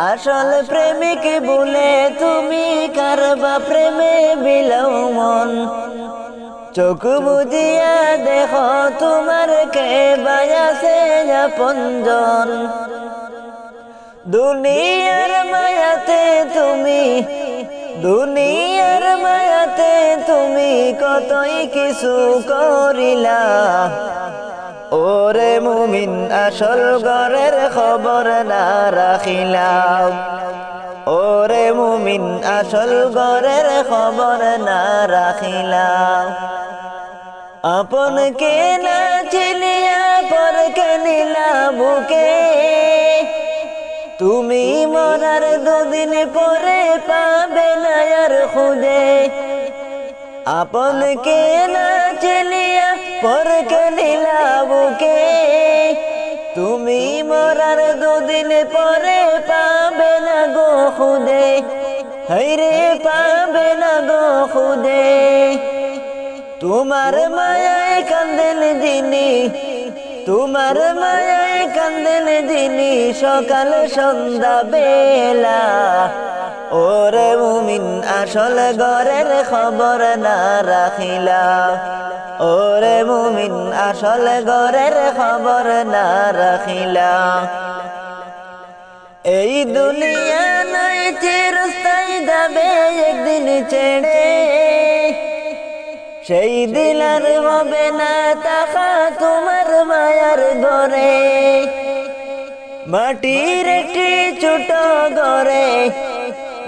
[SPEAKER 1] আসল প্রেমিক বলে তুমি কারবা প্রেমে বিলাও মন চোখ বুঝিয়া দেখো তোমার কে বায়াসে আপনজন দুনিয়ার মায়াতে তুমি দুনিয়ার মায়াতে তুমি কতই কিছু করিলা ওরে মুমিন আসল ঘরের খবর না রাখিলা ওরে মুমিন আসল ঘরের খবর না রাখিলা আপন কে না চিনিয়া পর কে নিলা বুকে তুমি মরার দুদিন পরে পাবে না আর খুদে আপন কে না চিনিয়া পর কে নিলা বুকে তুমি মরার দুদিন পরে পাবে না গো খুদে হায়রে পাবে না গো খুদে তোমার মায়ায় কান্দেন যিনি তোমার মায়ায় কান্দেন যিনি সকাল সন্ধ্যা বেলা ওরে মুমিন আসল ঘরের খবর না রাখিলা ওরে মুমিন আসল ঘরের খবর না রাখিলা এই দুনিয়া নাই চিরস্থায়ী যাবে একদিন ছেড়ে সেই দিন আর হবে না তাকা তোমার মায়ার ঘরে মাটির একটি ছোট ঘরে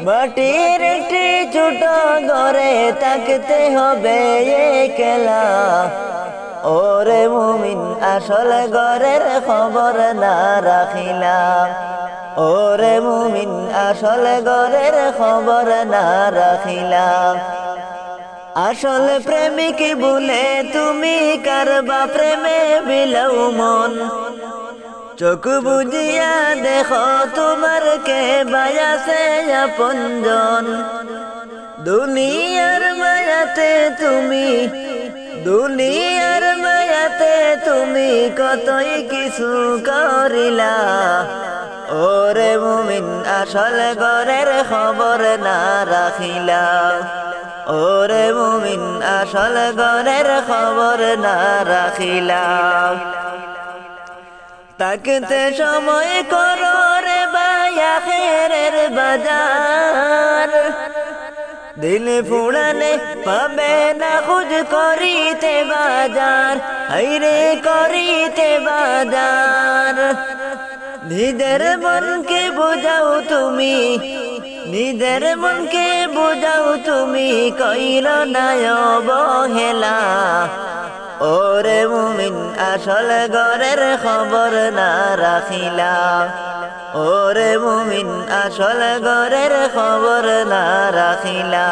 [SPEAKER 1] মাটির একটি ছোট ঘরে থাকতে হবে একলা ওরে মুমিন আসল ঘরের খবর না রাখিলা ওরে মুমিন আসল ঘরের খবর না রাখিলা আসল প্রেমিক বলে তুমি কারবা প্রেমে বিলাও মন চোখ বুঝিয়া দেখো তোমার কে বায়াসে আপনজন দুনিয়ার মায়াতে তুমি দুনিয়ার মায়াতে তুমি কতই কিছু করিলা ওরে মুমিন আসল ঘরের খবর না রাখিলা ওরে মুমিন আসল ঘরের খবর না রাখিলা তাকতে সময় করো রে ভাই আখেরের বাজার দিল ফুড়ানে পাবে না খুঁজ করিতে বাজার, হাইরে করিতে বাজার। নিজের মনকে বুঝাও তুমি, নিজের মনকে বুঝাও তুমি, কইর না অবহেলা। ওরে মুমিন আসল ঘরের খবর না রাখিলা, ওরে মুমিন আসল ঘরের খবর না রাখিলা।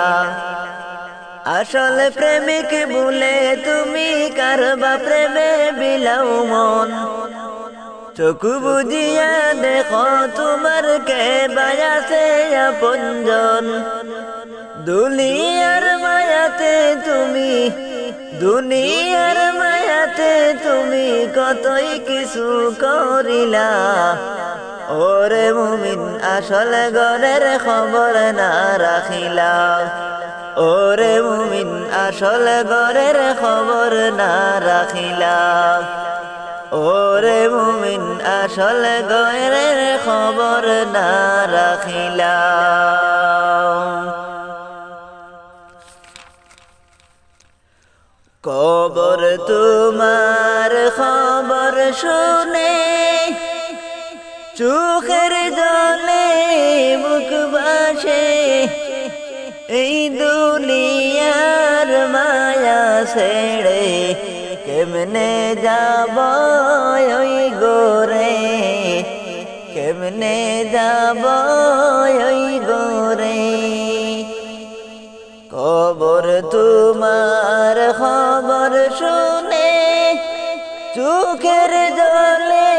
[SPEAKER 1] আসল প্রেমিক বলে তুমি কারবা প্রেমে বিলাও মন, চোখ বুঝিয়া দেখো তোমার কে বায়াসে আপনজন। দুনিয়ার মায়াতে তুমি, দুনিয়ার মায়াতে তুমি কতই কিছু করিলা। ওরে মুমিন আসল ঘরের খবর না রাখিলা, ওরে মুমিন আসল ঘরের খবর না রাখিলা। ওরে মুমিন আসল ঘরের খবর না রাখিলা। কবর তোমার খবর শুনে চোখের জলে বুক ভাসে, এই দুনিয়ার মায়া ছেড়ে কেমনে যাব ওই গোরে, কেমনে যাব ওই গোরে। কবর তোমার খবর শুনে চোখের জলে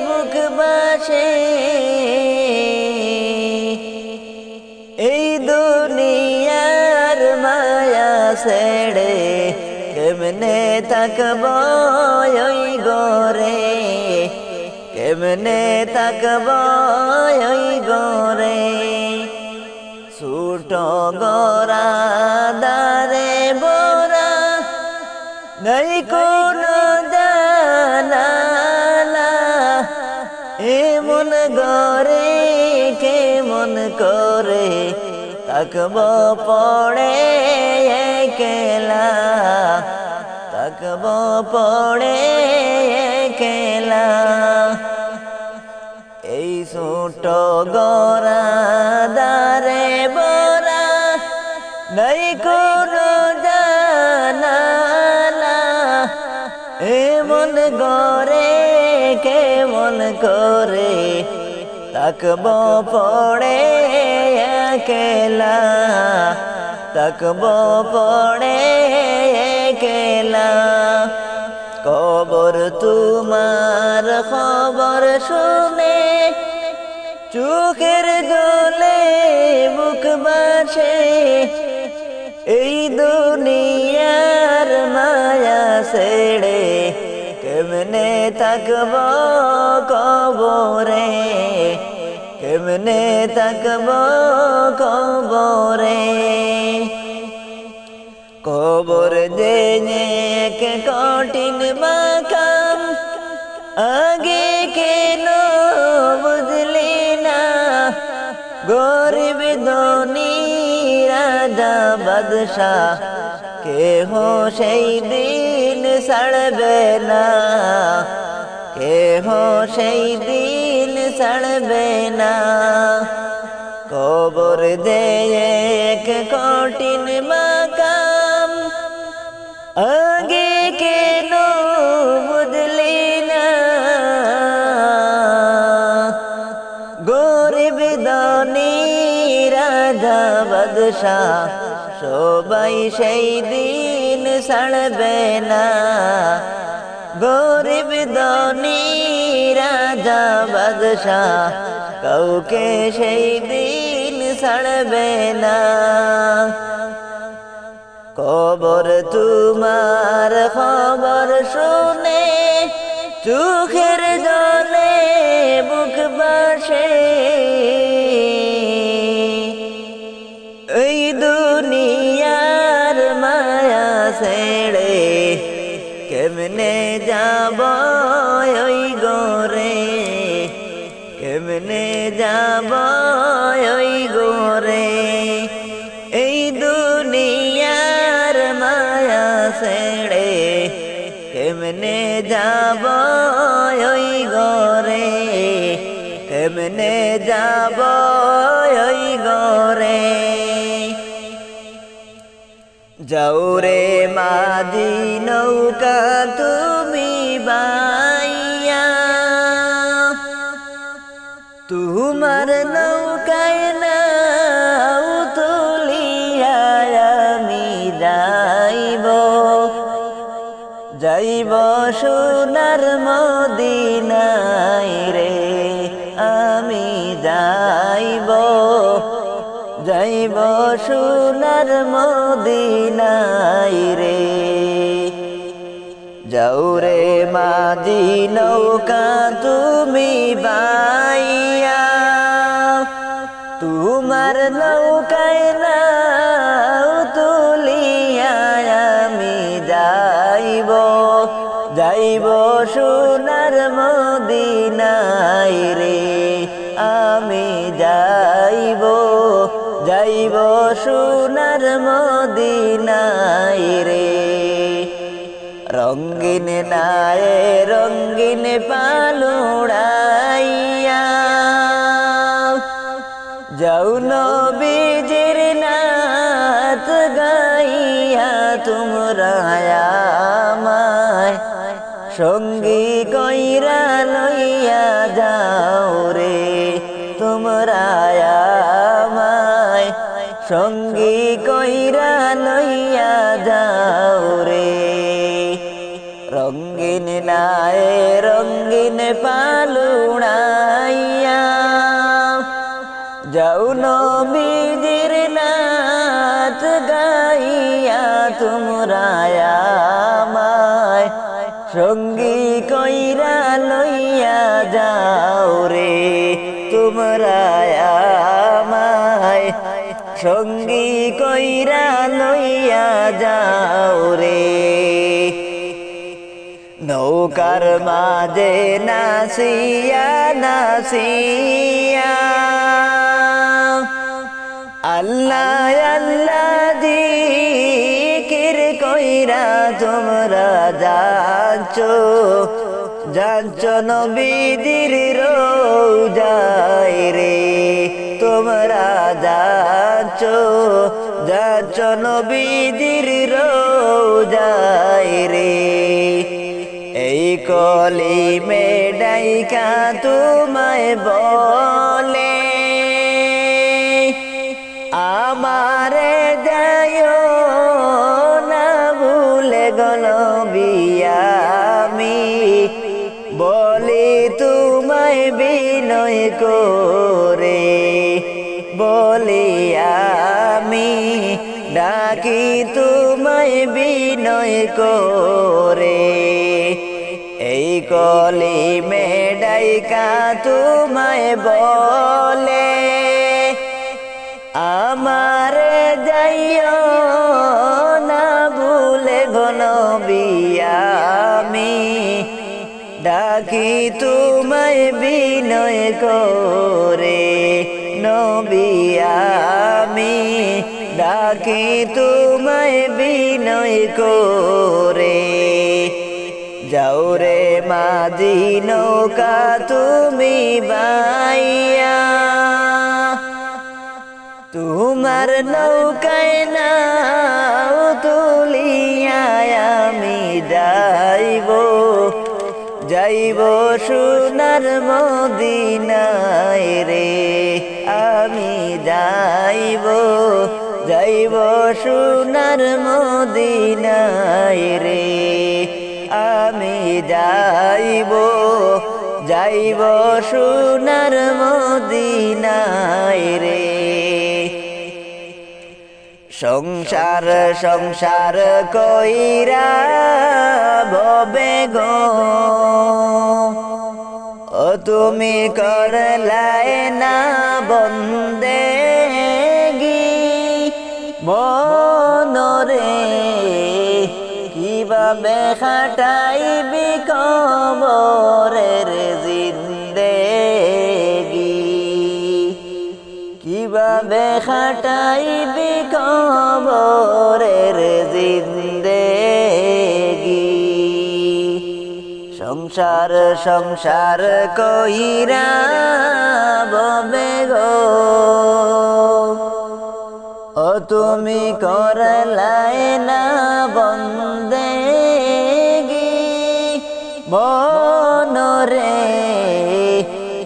[SPEAKER 1] মুখ ভাসে, এই দুনিয়ার মায়া ছেড়ে কেমনে থাকব ওই গোরে, কেমনে থাকব ওই গোরে। ছোট গোরা দারে বোরা নাই কোনো জানালা, এমন গরে কেমন করে থাকব পড়ে একলা, থাকব পড়ে একলা। এই ছোট গোরা দারে বোরা নাই কোনো জানালা, এমন গরে কেমন করে থাকব পড়ে একলা, থাকব পড়ে একলা। কবর তোমার খবর শুনে চোখের জলে বুক ভাসে, এই দুনিয়ার মায়া ছেড়ে কেমনে থাকব কবরে, কেমনে থাকব কবরে। কবর যে এক কঠিন মাকাম, আগে কেন বুঝলি না, গরিব ধনী রাজা বাদশাহ কেহ সেই দিন ছাড়বে না, কেহ সেই দিন ছাড়বে না। কবর যে এক কঠিন মাকাম, আগে কেন বুঝলি না, গরিব ধনী রাজা বাদশাহ সবাই সেই দিন ছাড়বে না, গরিব ধনী রাজা বাদশাহ কাউকে সেই দিন ছাড়বে না। কবর তোমার খবর শুনে চোখের জলে বুক ভাসে, এই দুনিয়ার মায়া ছেড়ে কেমনে যাব ওই গোরে, কেমনে যাব ওই গোরে। এই ছেড়ে কেমনে যাব ওই ঘরে, কেমনে যাব ওই ঘরে। যাও রে মাঝি নৌকা তুমি বাইয়া, তোমার নৌকায় নাও তুলিয়া আমি যাইব, যাইব সোনার মদিনায় রে আমি যাইব, যাইব সোনার মদিনায় রে। যাও রে মাঝি নৌকা তুমি বাইয়া, তোমার নৌকায় নাও তুলিয়া আমি যাইব, যাইব সোনার মদিনায় রে আমি যাইব, যাইব সোনার মদিনায় রে। রঙ্গিন নায়ে রঙ্গিন পালুড়াইয়া, যাও নবীজির নাত গাইয়া তোমরা আমায় সঙ্গী কইরা লইয়া যাও রে, তোমরা আমায় সঙ্গী কইরা লইয়া যাও রে। রঙ্গিন নায়ে রঙ্গিন পালুড়াইয়া, যাও নবীজির নাত গাইয়া তোমরা আমায় সঙ্গী কইরা লইয়া যাও রে, তোমরা আমায় সঙ্গী কইরা লইয়া যাও রে। নৌকার মাঝে নাসিয়া নাসিয়া আল্লাহ আল্লাহ জিকির কইরা তোমরা যাচ্ছ, যাচ্ছ নবীজির রওজায় রে, তোমরা যাচ্ছ, যাচ্ছ নবীজির রওজায় রে। এই কলিমে ডাইকা তোমায় বলে আমারে যায়ো না ভুলে গলবি, আমি বলি তোমায় বিনয় করে, বলি আমি ডাকি তোমায় বিনয় করে। এই কলিমে ডাইকা তোমায় বলে আমারে যাইও না ভুলে গো নবী, আমি ডাকি তোমায় বিনয় করে নবী, আমি ডাকি তোমায় বিনয় করে। যাও রে মাঝি নৌকা তুমি বাইয়া, তোমার নৌকায় নাও তুলিয়া আমি যাইব, যাইব সোনার মদিনায় রে আমি যাইব, যাইব সোনার মদিনায় রে আমি যাইব, যাইব সোনার মদিনায় রে। সংসার সংসার কইরা ভবে গো ও তুমি করলায় না বন্দেগি, মনরে কিভাবে খাটাইবি কবরের জিন্দেগি, কিভাবে খাটাইবি কবরের জিন্দেগি। সংসার সংসার কইরা ববে গো ও তুমি করলাই না বন্দেগি মনরে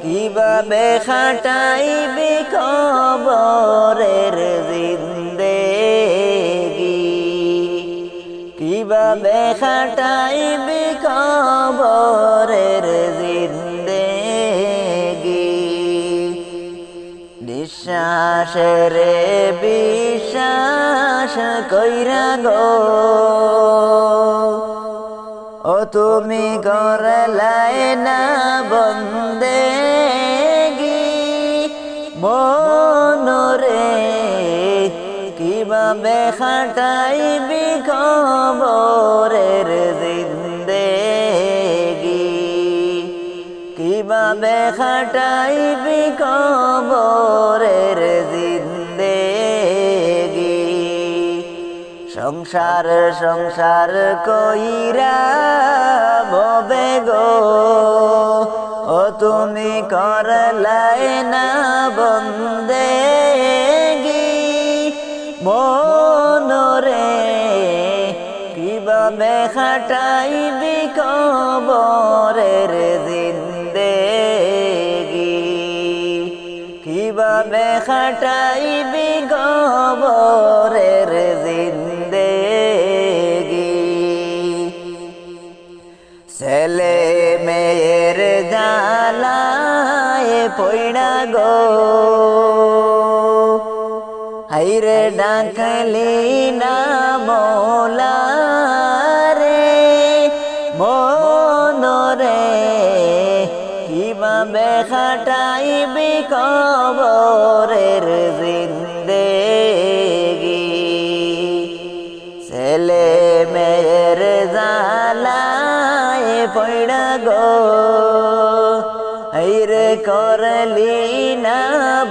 [SPEAKER 1] কিভাবে খাটাইবি কবরের জিন্দেগি কিভাবে খাটাইবি কবরের জিন্দেগি নিঃশ্বাসের বিশ্বাস কইরা গো ও তুমি করলাই না বন্দেগি মনরে কিভাবে খাটাইবি কবরের জিন্দেগি কিভাবে খাটাইবি কবরের জিন্দেগি সংসার সংসার কইরা ববে গো ও তুমি করলাই না বন্দেগি মনরে কিভাবে খাটাইবি কবরের জিন্দেগি কিভাবে খাটাইবি কবরের জিন্দেগি ছেলে মেয়ের জালায় পয়ড়া গো হাইরে ডাকলি না মৌলা রে মনরে কিভাবে খাটাইবি কবরের জিন্দেগি ছেলে মেয়ের জালায় পয়ড়া গো হাইরে করলি না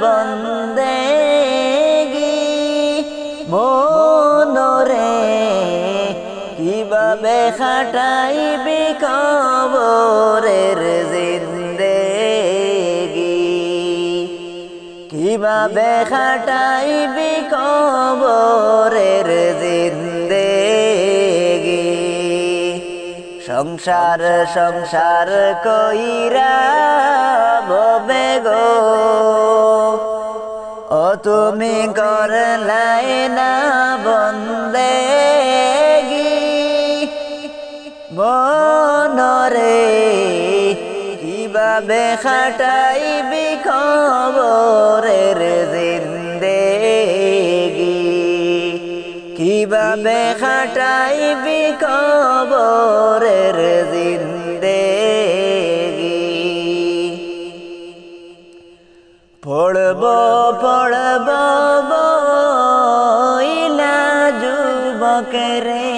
[SPEAKER 1] বন্দেগি মনরে কিভাবে খাটাইবি কবরের জিন্দেগি কিভাবে খাটাইবি কবরের জিন্দেগি সংসার সংসার কইরা ববে গো ও তুমি করলাই না বন্দেগি মনরে কিভাবে খাটাইবি কবরের জিন্দেগি কিভাবে খাটাইবি কবরের জিন্দেগি পড়ব পড়ব বইলা যুবক রে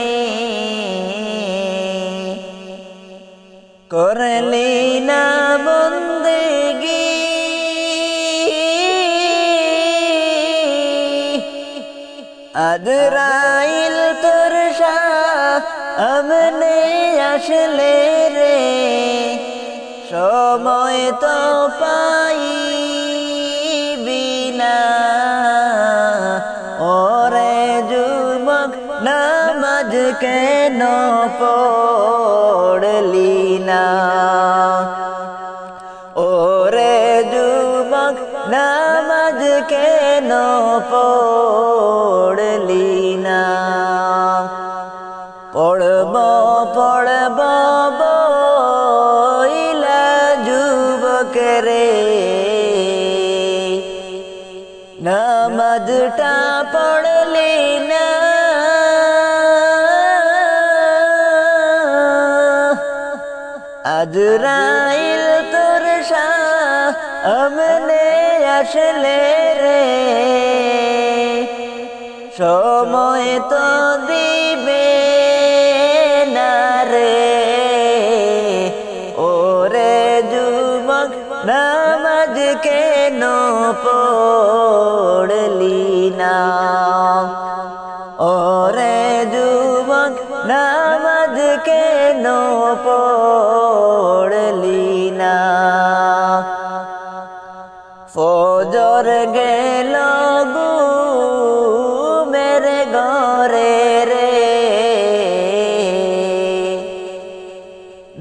[SPEAKER 1] করলি না বন্দেগি আদরাইল তোর সামনে আসলে রে সময় তো পাইবি না ওরে যুবক নামাজ কেন পড়লি না ওরে যুবক নামাজ কেন পড়লি না পড়ব পড়ব বইলা যুবক রে নামাজটা পড়লি না আজরাইল তোর সামনে আসলে রে সময় তো দিবে না রে ওরে যুবক নামাজ কেন পড়লি না ওরে যুবক নামাজ কেন পড়লি ফজর গেল ঘুমের ঘরে রে,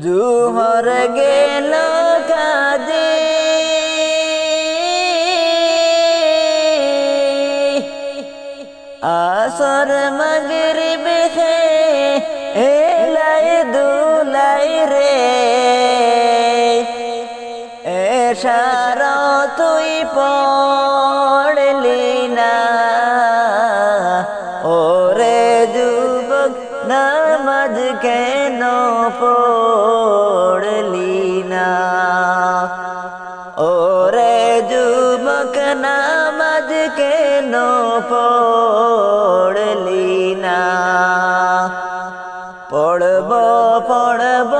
[SPEAKER 1] জুহর গেল কাজে, আসর মাগরিব এলাই দুলাই রে, এশার তুই পড়লি না, ওরে যুবক নামাজ কেন পড়লি না, ওরে যুবক নামাজ কেন পড়লি না। পড়ব পড়ব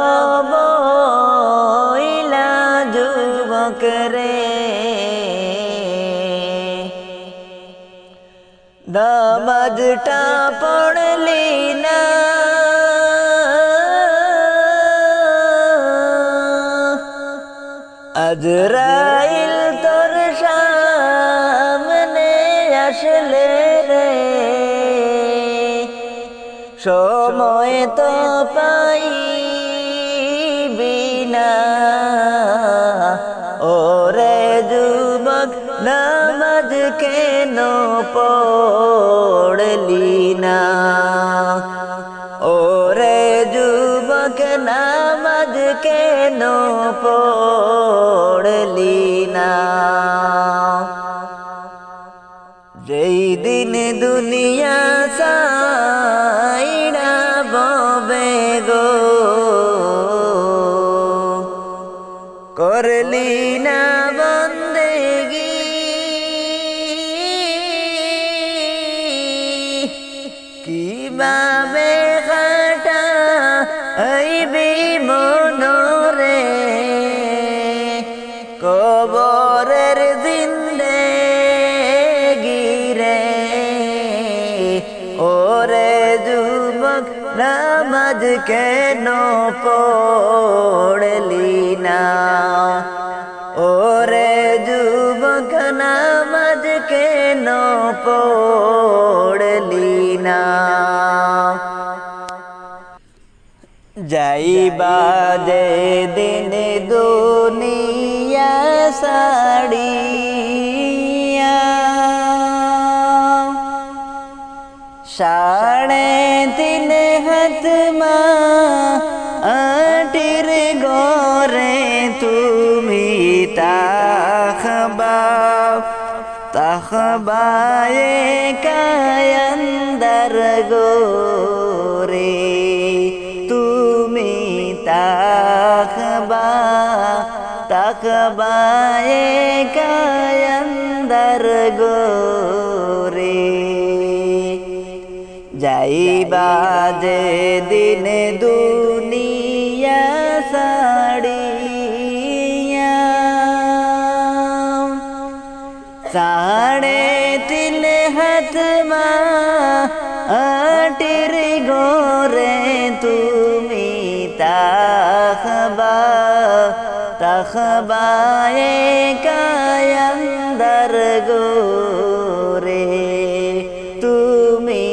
[SPEAKER 1] বইলা যুবক রে, নামাজটা পড়লি না, আজরাইল তোর সামনে আসলে রে, সময় তো পাইবি না, ওরে যুবক নামাজ কেন পড়লি না, ওরে যুবক নামাজ কেন পড়লি না। যেই দিন দুনিয়া সাইরা ববে গো, করলি না বন্দেগি, কিভাবে কাটা আইবি মনরে, কবরের জিন্দেগি রে, ওরে যুবক নামাজ কেন পড়লি না, ওরে যুবক নামাজ কেন পড়লি না। যাইবা যে দিন দুনিয়া ছাড়িয়া, 3.5 হাত মাটির ঘরে তুমি তাকবায়ে কায়ন্দর গোরে, তুমি তাকবায়ে কায়ন্দর গোরে। যাইবা যে দিন দুনিয়া ছাড়িয়া, 3.5 হাত মাটির ঘরে তুমি তাকবায়ে কায়ন্দর গোরে, তুমি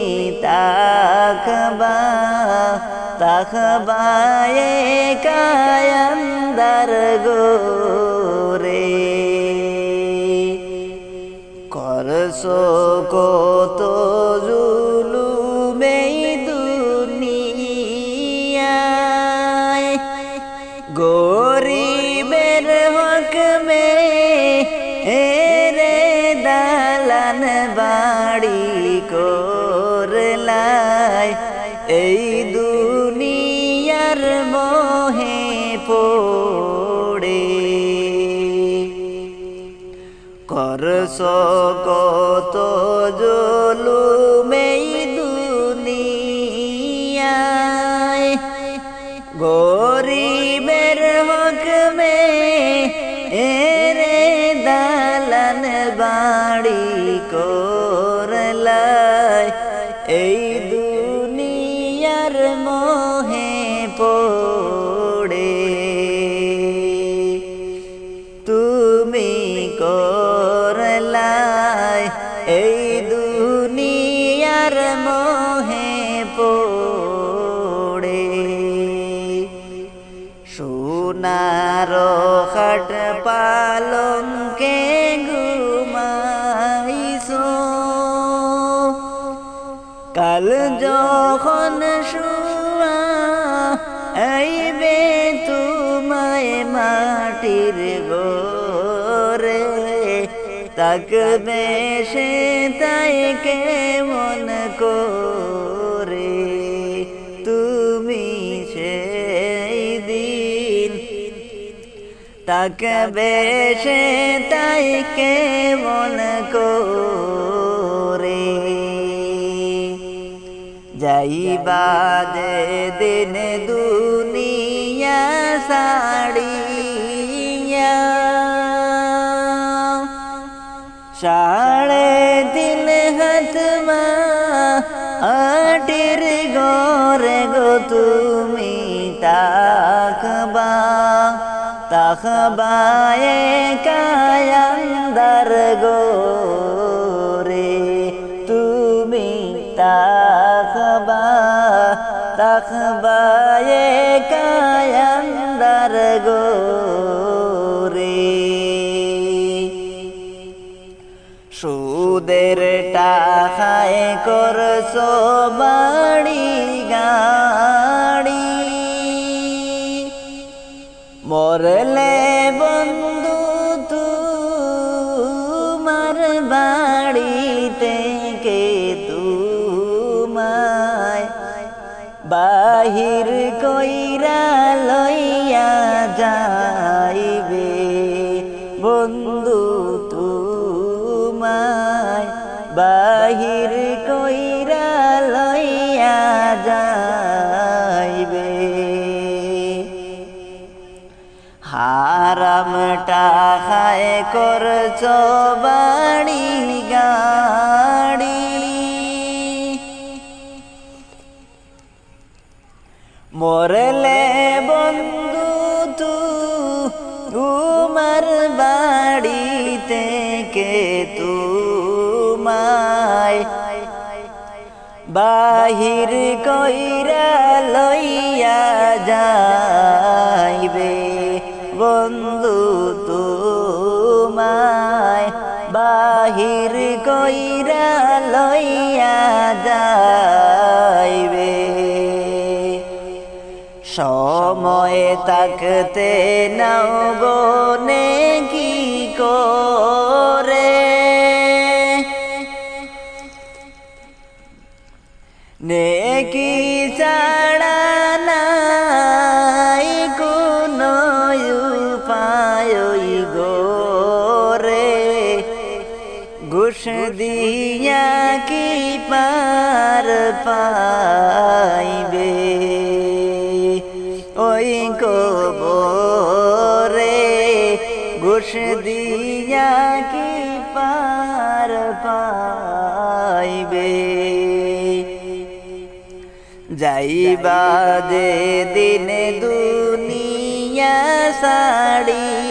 [SPEAKER 1] তাকবায়ে কায়ন্দর গোরে। করছো কত জুলুম এই দুনিয়ায়, গরিবের হক মে এরে দালান বাড়ি করলাই, এই দুনিয়ার মোহে পড়ে। করছো কত জুলুম এই দুনিয়ায়, গরিবের হক মে এরে দালান বাড়ি করলাই, এই দুনিয়ার মোহে পড়ে। তুমি
[SPEAKER 2] পালঙ্কে ঘুমাইছো কাল যখন শুয়া আইবে তোমায় মাটির ঘরে তাকবে সে তাই কেমন করে তুমি সেই দিন তাকবে সে তাই কেমন করে যাইবা যে দিন দুনিয়া ছাড়িয়া 3.5 হাত মাটির ঘরে গো তুমি তাকবা কায়ান্দার গোরে তুমি তাকবা কায়ান্দার গোরে সুদের টাকায় করছো বাড়ি গাড়ি মরলে বন্ধু তোমার বাড়িতে কে তোমায় বাহির কইরা লইয়া যাইবে বন্ধু তোমায় বাহির কইরা লইয়া যাইবে হারাম টাকায় করছো বাড়ি গাড়ি মরলে বন্ধু তোমার বাড়িতে কে তোমায় বাহির কইরা লইয়া যাইবে বন্ধু তোমায় বাহির কইরা লইয়া যাইবে সময় তাকতে নাও গো নেকি করে নেকি ছাড়া নাই কোনো উপায় গোরে ঘুষ দিয়া কি পার পাইবে ওই কবরে ঘুষ দিয়া কি পার পাইবে যাইবা যে দিন দুনিয়া ছাড়িয়া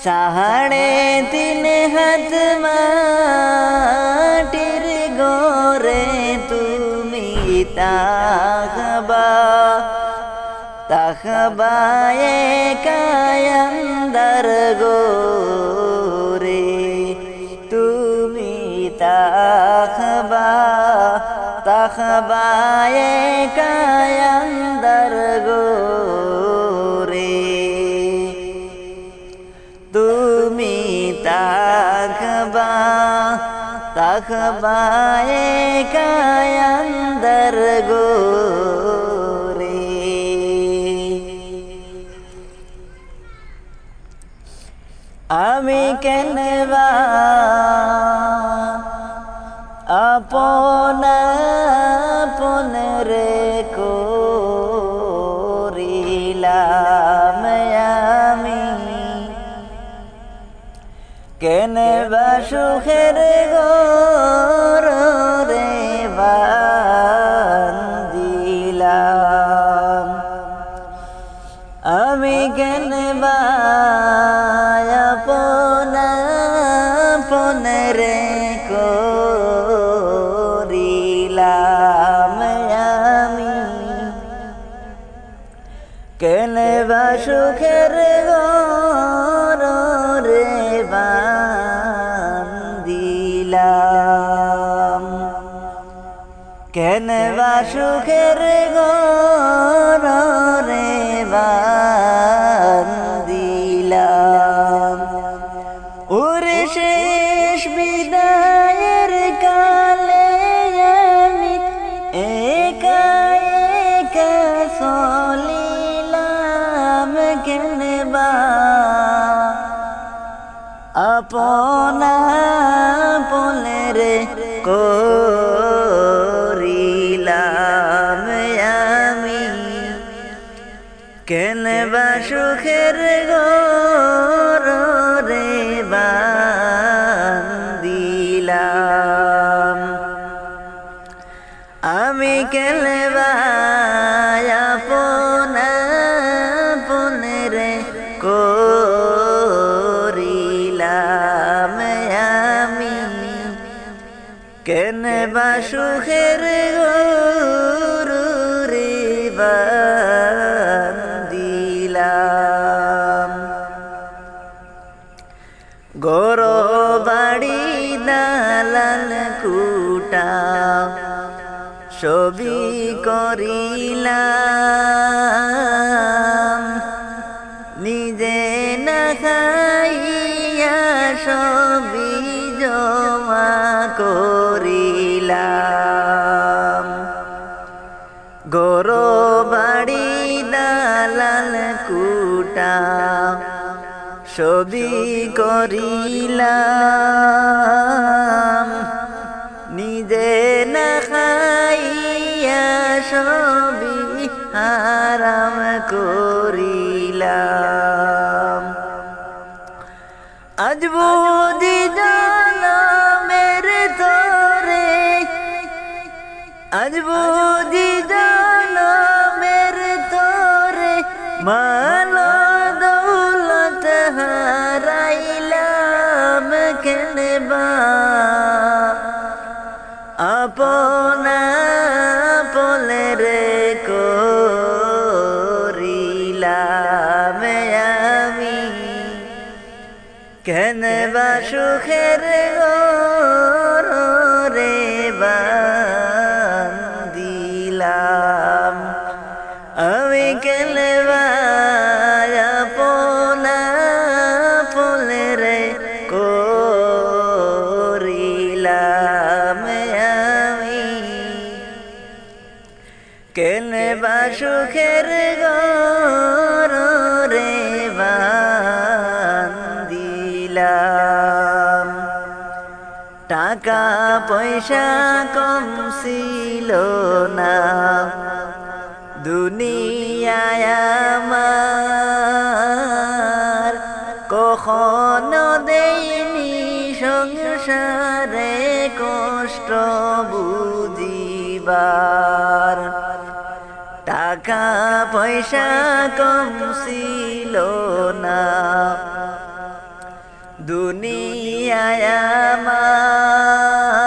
[SPEAKER 2] 3.5 হাত মাটির ঘরে তুমি তাকবা কায়ান্দার গোরে তুমি তাকবা কায়ান্দার গোরে তুমি তাকবা কায়ান্দার গোরে আমি কেনবা আপন রে করিলাম আমি কেনবা সুখের ঘর রে বান্দিলাম আমি কেনবা আপন রে করিলাম আমি কেন
[SPEAKER 1] সুখের ঘর রে বান্দিলাম কেন বা সুখের ঘর রে বান্দিলাম ওরে শেষ বিদায়ের কালে আমি একা একা চলিলাম কেন বা আপনা পলের করিলাম আমি কেন বা সুখের ঘর রে বান্দিলাম আমি কেন বা আপনা পলের করিলাম আমি কেন বা সুখের ঘর রে বান্দিলাম গর বাড়ি দালাল কুটা ছবি করিলাম নিজে না খাইয়া ছবি জমা করিলাম গর বাড়ি দালাল কুটা ছবি করিলাম নিজে না খাইয়া ছবি হারাম করিলাম আজ বুঝি জনমের তরে আজ বুঝি জনমের তরে মাল দৌলত হারাইলাম কেন বা আপনা পলের করিলাম আমি কেন বা সুখের ঘর রে বান্দিলাম আমি কেন বা আপনা পলের করিলাম আমি কেন বা সুখের ঘর রে বান্দিলাম টাকা পয়সা কম ছিল না দুনিয়ায় আমার কখনো দেইনি সংসারে কষ্ট বুঝিবার টাকা পয়সা কম ছিল না দুনিয়ায় আমার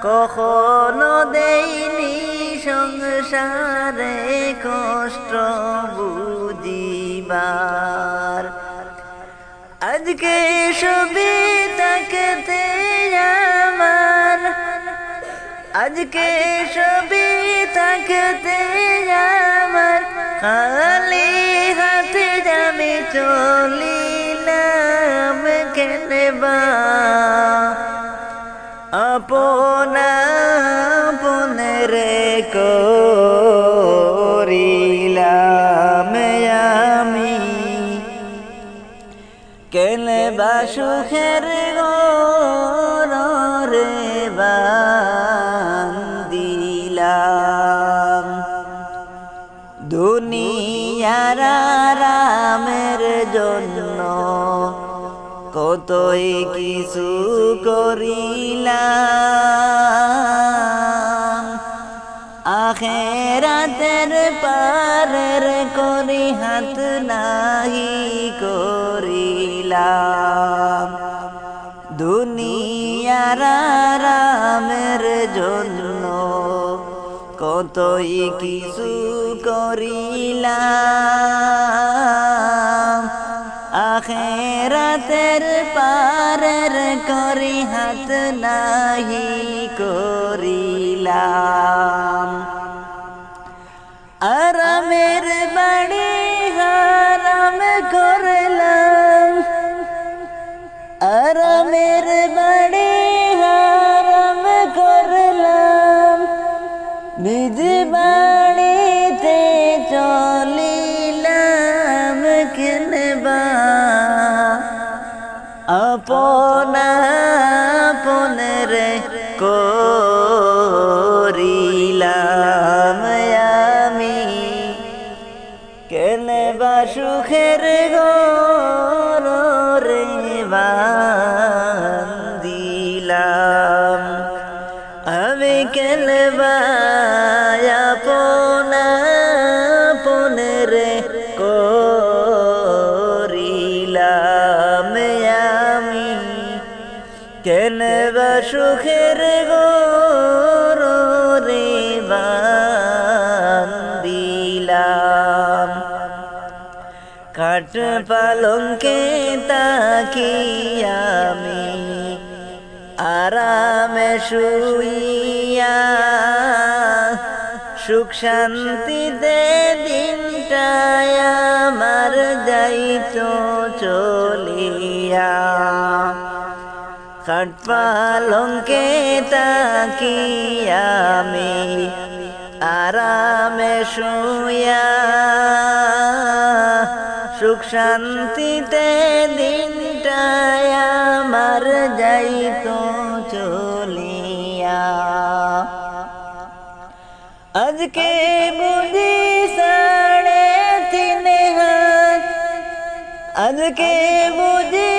[SPEAKER 1] কখনো দেইনি সংসারে কষ্ট বুঝিবার আজকে সবই থাকতে আমার আজকে সবই থাকতে আমার খালি হাতে আমি চলিলাম কেন বা আপনা পনের করিলাম আমি কেন বা সুখের ঘর রে বান্দিলাম দুনিয়ার আরামের জন্য কতই কিছু করিলাম আখেরাতের পারের করি হাত নাহি করিলাম দুনিয়ার আরামের জন্য
[SPEAKER 2] কতই কিছু করিলাম, আখেরাতের পারের করি হাত নাহি করিলাম। আরামের বাড়ি হারাম করলাম, আরামের বাড়ি হারাম করলাম, নিজ বাড়িতে চলিলাম কেনবা, আপনা আপনরে করিলাম আমি, কেনবা সুখের ঘর রে বান্দিলাম, আমি কেনবা আপনা আপনরে করিলাম আমি, কেনবা সুখের ঘর রে বান্দিলাম। কাঠ পালঙ্কে তাকিয়া আমি আরামে শুইয়া, সুখ শান্তিতে দিনটায় আমার যাইতো চলিয়া। খাট পালঙ্কে তাকিয়া আমি আরামে শুইয়া, সুখ শান্তিতে দিনটায় আমার যাইতো চলিয়া। আজকে বুঝি 3.5 হাত, আজকে বুঝি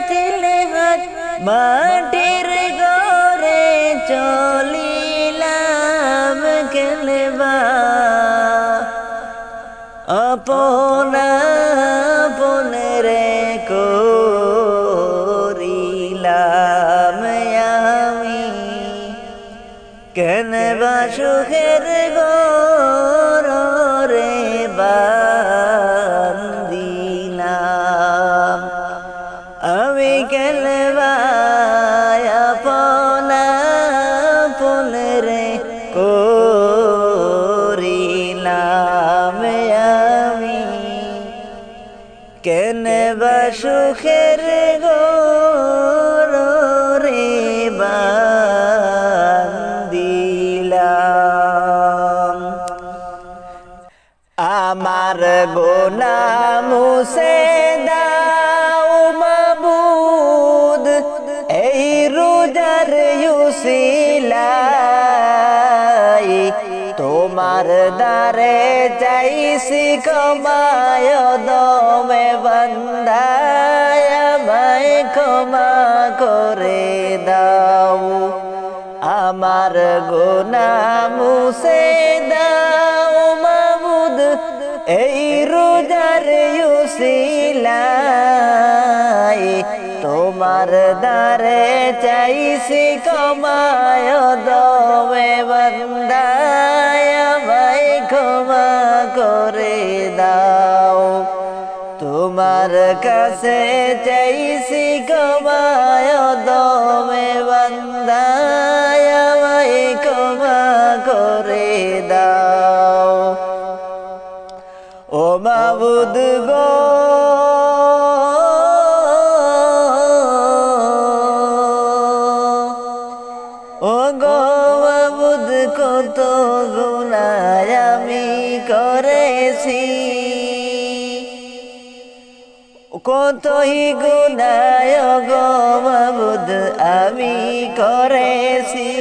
[SPEAKER 2] 3.5 হাত, মাটির ঘরে চলিলাম কেনবা, আপনা আপনরে করিলাম আমি, কেনবা সুখের ঘর রে বান্দিলাম, আমি কেনবা আপনা আপনরে করিলাম আমি, কেনবা সুখের ঘর রে বান্দিলাম। আমার গুনাহ মুছে দাও মাবুদ, এই রোজার উসিলাই, তোমার দ্বারে চাইছি ক্ষমায় দমে বান্দায়, আমায় ক্ষমা করে দাও। আমার গুনাহ মুছে দাও মাবুদ, এই রোজার উসিলাই, তোমার দ্বারে চাইছি ক্ষমায় দমে বান্দায়, আমায় ক্ষমা করে দাও। তোমার কাছে চাইছি ক্ষমায় দমে বান্দায়, আমায় ক্ষমা করে দাও। ও মাবুদ গো, ও গো মাবুদ, কত গুনাহ আমি করেছি, কতই গুনাহ গো মাবুদ আমি করেছি।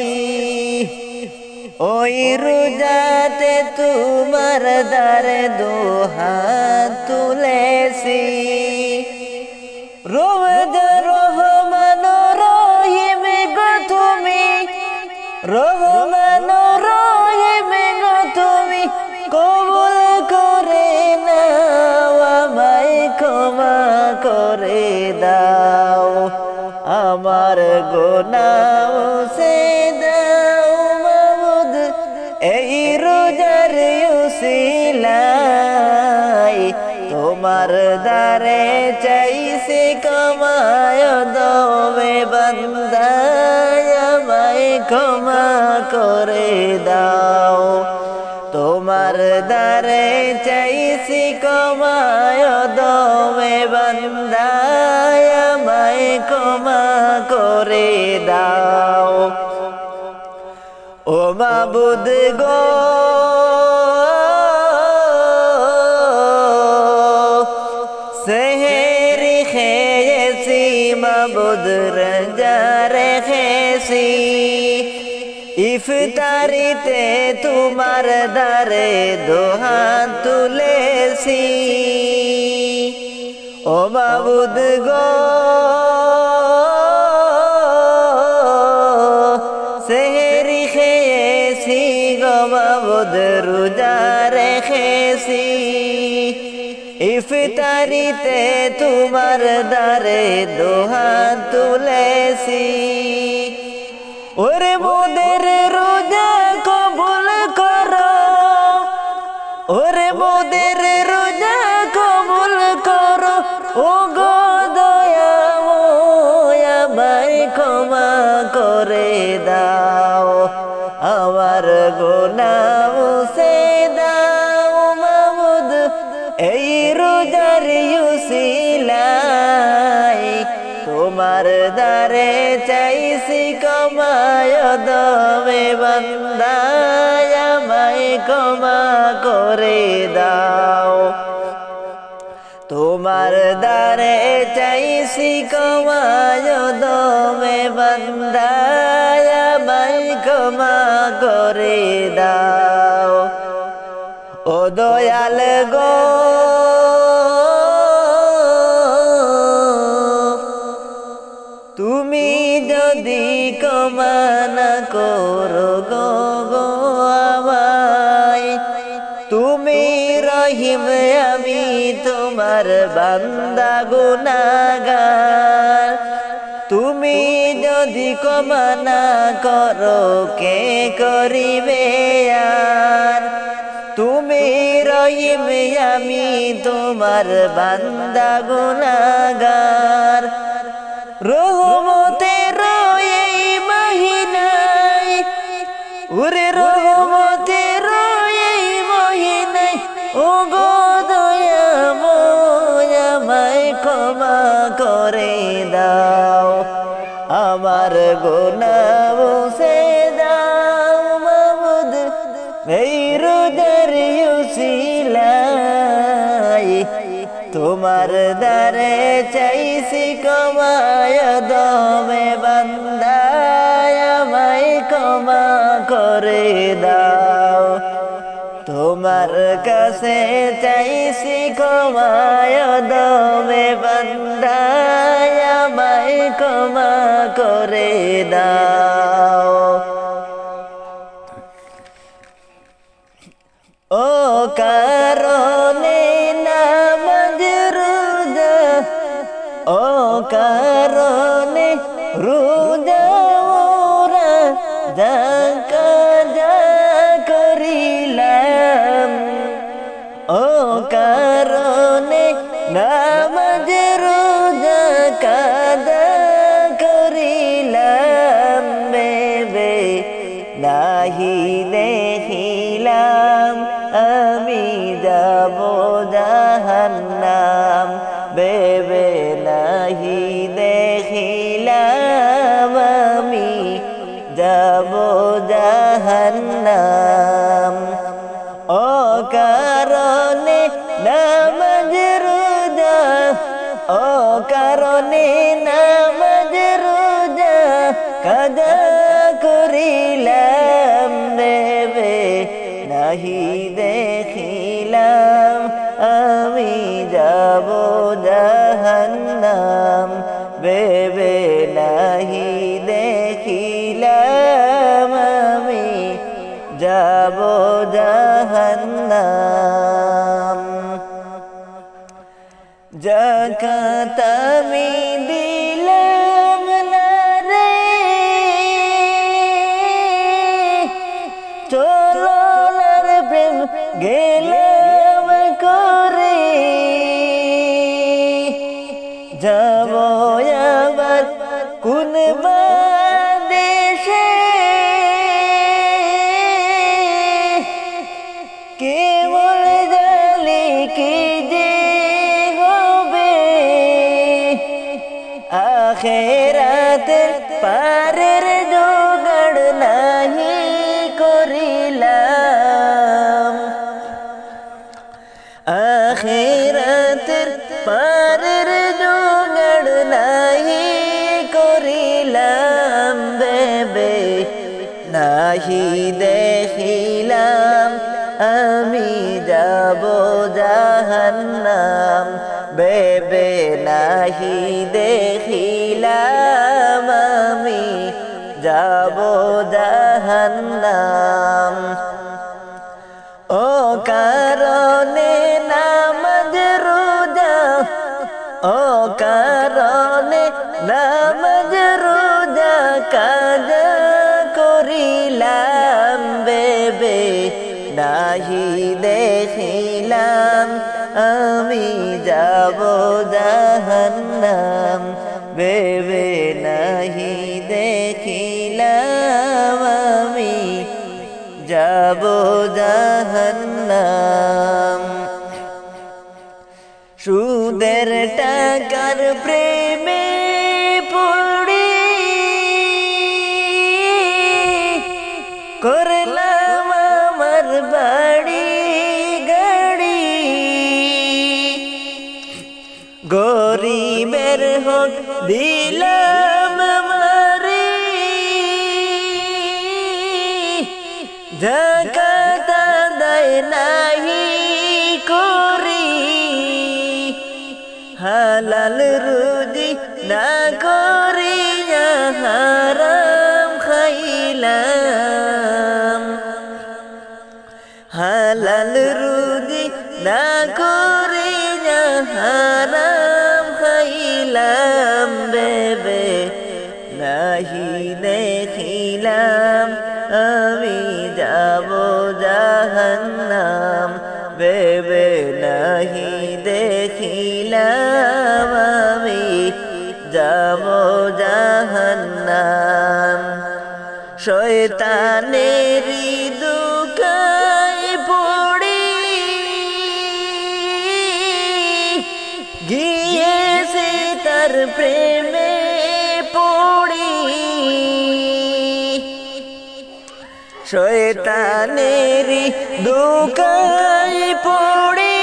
[SPEAKER 2] ওই রোজাতে তোমার দ্বারে দুহাত তুলেছি, রহমান রহিম গো তুমি, রহমান রহিম গো তুমি, কবুল করে নাও, আমায় ক্ষমা করে দাও। আমার গুনাহ মুছে দাও মাবুদ,
[SPEAKER 1] তোমার দ্বারে চাইছি ক্ষমায় দবে বান্দা আমায় ক্ষমা করে দাও তোমার দ্বারে চাইছি ক্ষমায় দবে বান্দা আমায় ক্ষমা করে দাও ও মাবুদ গো সেহেরি খেয়েছি মাবুদ রোজা রেখেছি ইফতারিতে তোমার দ্বারে দুহাত তুলেছি ও মাবুদ গো সেহেরি খেয়েছি গো মাবুদ রোজা রেখেছি ইফতারিতে তোমার দ্বারে দুহাত তুলেছি ওরে মোদের রোজা কবুল করো ওরে মোদের রোজা কবুল করো ও গো দয়াময় আমায় ক্ষমা করে দাও আমার গুনাহ মুছে দাও মাবুদ এই রোজার উসিলায় তোমার দ্বারে চাইছি ক্ষমায় দবে বান্দা আমায় ক্ষমা করে দাও তোমার দ্বারে চাইছি ক্ষমায় দবে বান্দা আমায় ক্ষমা করে দাও ও দয়াল গো তুমি যদি ক্ষমা না করো গো গো আমায় তুমি রহিম আমি তোমার বান্দা গুনাহগার তুমি যদি ক্ষমা না করো কে করিবে আর তুমি রহিম আমি তোমার বান্দা গুনাহগার রহমতের এই মহিনায় ওরে রহমতের এই মহিনায় ও গো দয়াময় আমায় ক্ষমা করে দাও আমার গুনাহ মুছে দাও মাবুদ এই রোজার উসিলায় তোমার দ্বারে চাইছি ক্ষমায় দবে বান্দা আমায় ক্ষমা করে দাও তোমার কাছে চাইছি ক্ষমায় দবে বান্দা আমায় ক্ষমা করে দাও ও কারণে ও কারণে রোজা ওরা যা করিলাম ও কারণে নামাজ রোজা কাদা করিলাম বেবে নাহি দেখিলাম আমি যাব জাহান্নাম বেবে নাহি দেখিলাম আমি যাব জাহান্নাম ও কারণে নামাজ রোজা ও কারণে নামাজ রোজা কাদা করিলাম দেবে নাহি দেখিলাম আমি যাব জাহান্নাম বেবে নাহি দেখিলাম আমি যাব জাহান্নাম যাকাত আমি দিলাম না রে চলনার প্রেম গেলাম করে
[SPEAKER 2] বাদেশে কেবল জানি কি যে হবে আখেরাতের পারের জোগাড় নাহি করিলাম আখেরাতের পারের জোগাড় নাহি করিলাম বেবে নাহি দেখিলাম আমি যাব জাহান্নাম বেবে নাহি দেখিলাম আমি যাব জাহান্নাম ও কারণে নামাজ রোজা ও কারণে নামাজ রোজা কাজা করিলাম বেবে নাহি দেখিলাম আমি যাব জাহান্নাম বেবে নাহি দেখিলাম আমি যাব জাহান্নাম সুদের টাকার প্রেমে পড়ি করলাম আমার বাড়ি গাড়ি গরিবের হক দিলাম মারি যাকাত আদায় নাহি করি হালাল রুজি না করিয়া হারাম খাইলাম হালাল রুজি না করিয়া হারাম খাইলাম বেবে নাহি দেখিলাম আমি যাব জাহান্নাম বেবে নাহি দেখিলাম আমি যাব জাহান্নাম শয়তানেরি দুকায় পড়ি গিয়েছে তার প্রেমে পড়ি শয়তানেরি দুকায় পড়ি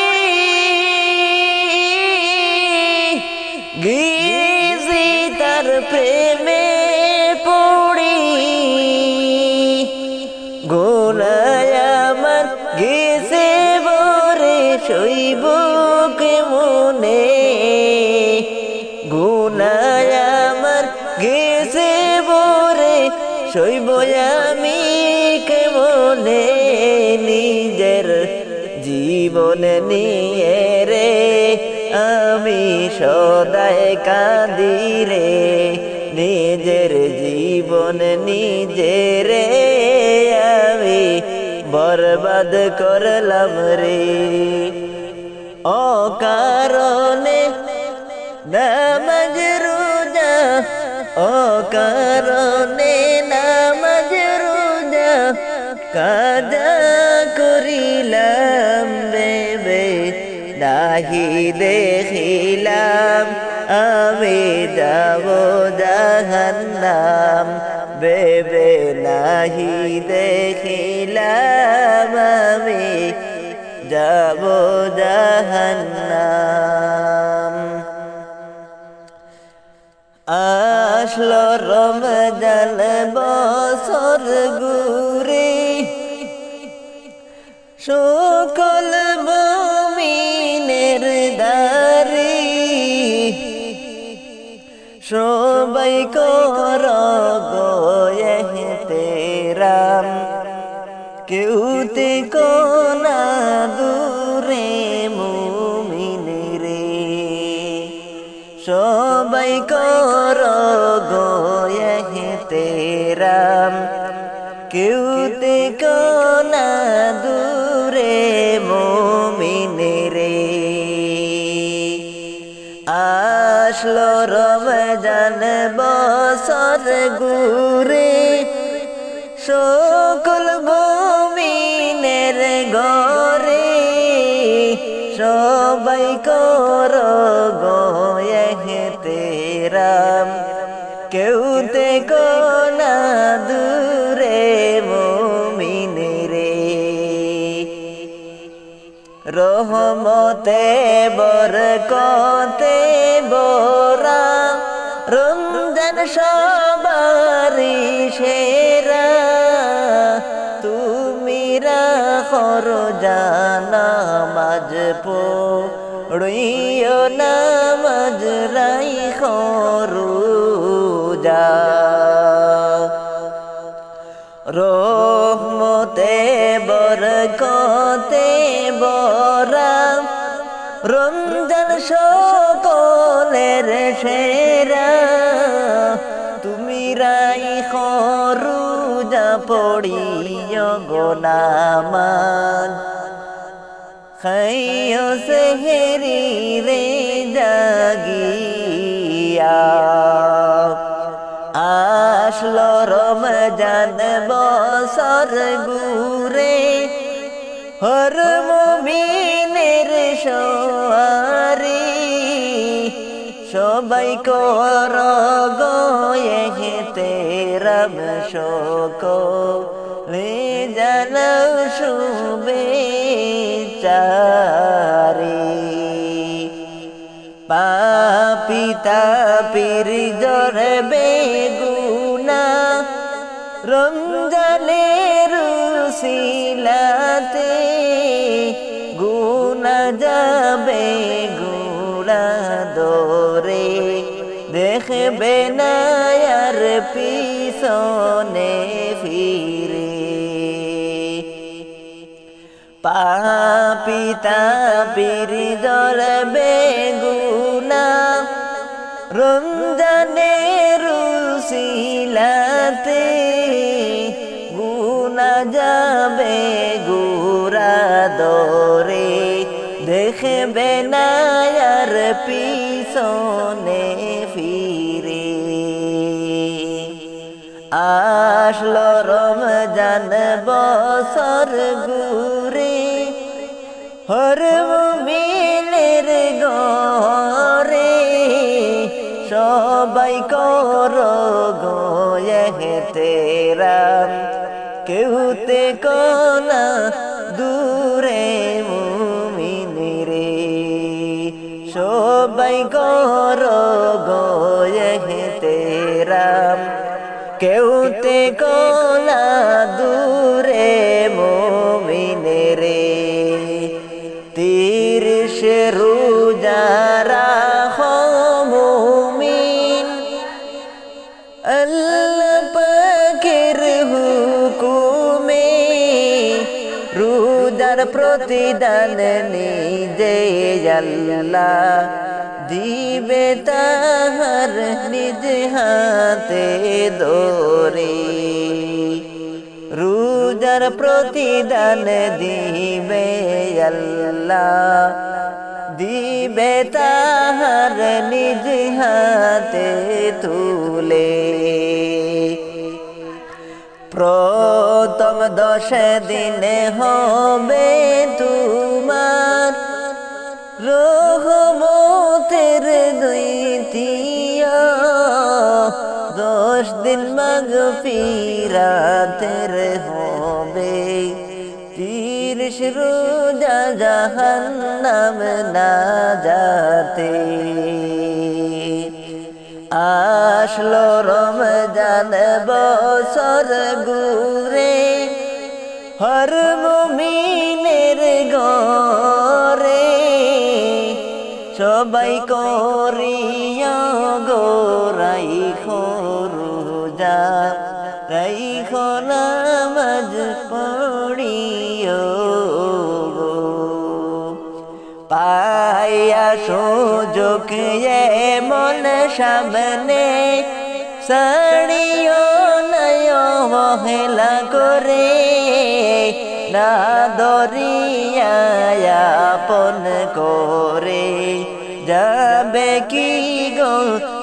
[SPEAKER 2] গিয়েছি তার প্রেমে পড়ি গুনায় আমার গেছে বরে শৈব কেমনে গুনায় আমার গেছে বরে শৈব আমি কেমনে নিজের জীবন নিয়ে রে আমি সদাই কাঁদি রে নিজের জীবন নিজের আমি বরবাদ করলাম রে অকারণে নামাজ রোজা অকারণে নামাজ রোজা কাজা করিলাম বেবে নাহি দেখিলাম আমি যাব জাহান্নাম বেবে নাহি দেখিলাম আমি যাব জাহান্নাম আসলো রমজান বছর ঘুরে সকল মুমিনের দারি সবাই কর গো এহতেরাম কেউ তে কোনা দূরে মুমিন রে সবাই কর গো এহতেরাম কেউ তে কোনা দূরে মুমিন রে আসলো রমজান বছর
[SPEAKER 1] গুরে সকল মুমিনের ঘরে সবাই কর এহতেরাম কেউ তে কোনা দূরে মুমিন রে রহমতে বরকতে বরা রমজান সবারি সেরা তুমি রাখো রোজা নামাজ পড়িও নামাজ রাইখো রোজা রহমতে বরকতে বরা রমজান সকলের সেরা তুমি রাইখো রোজা পড়িও গো নামাজ খাইও সেহরি রে জাগিয়া আসলো রমজান বছর ঘুরে হর মুমিনের সওয়ারি সবাই কর এহতেরাম সকলে জানাও শুভেচ্ছারি পাপী তাপীর জরে বেগুনা রমজানের উসিলাতে গুনা যাবে গুড়া দরে দেখবে না আর পিছনে ফিরে পাপী তাপীর জরে বেগুনা রমজানের উসিলাতে গুনা যাবে গুড়া দরে দেখবে না আর পিছনে ফিরে আসলো রমজান বছর ঘুরে হর মুমিনের ঘরে সবাই কর এহতেরাম কেউ তে কোনা দূরে মুমিন রে সবাই কর এহতেরাম কেউ তে কোনা দূরে মুমিন রে 30 রোজা রাখো মুমিন আল্লাহ পাকের হুকুমে রোজার প্রতিদান নিজে আল্লাহ দিবে তাহার নিজ হাতে ধরে রোজার প্রতিদান দিবে আল্লাহ দিবে তাহার নিজ হাতে তুলে প্রথম 10 দিনে হবে তোমার রহমতের দ্বিতীয় 10 দিন মাগফিরাতের হবে 30 রোজা জাহান্নাম না যাতে আসলো রমজান বছর ঘুরে হর মুমিনের ঘরে সবাই করিয়া গো রাইখো রোজা রাইখো নামাজ পড়িও গো পাইয়া সুযোগ মন সামনে সাড়িও নয় হেলা করে না দরিয়া আপন করে যাবে কি গো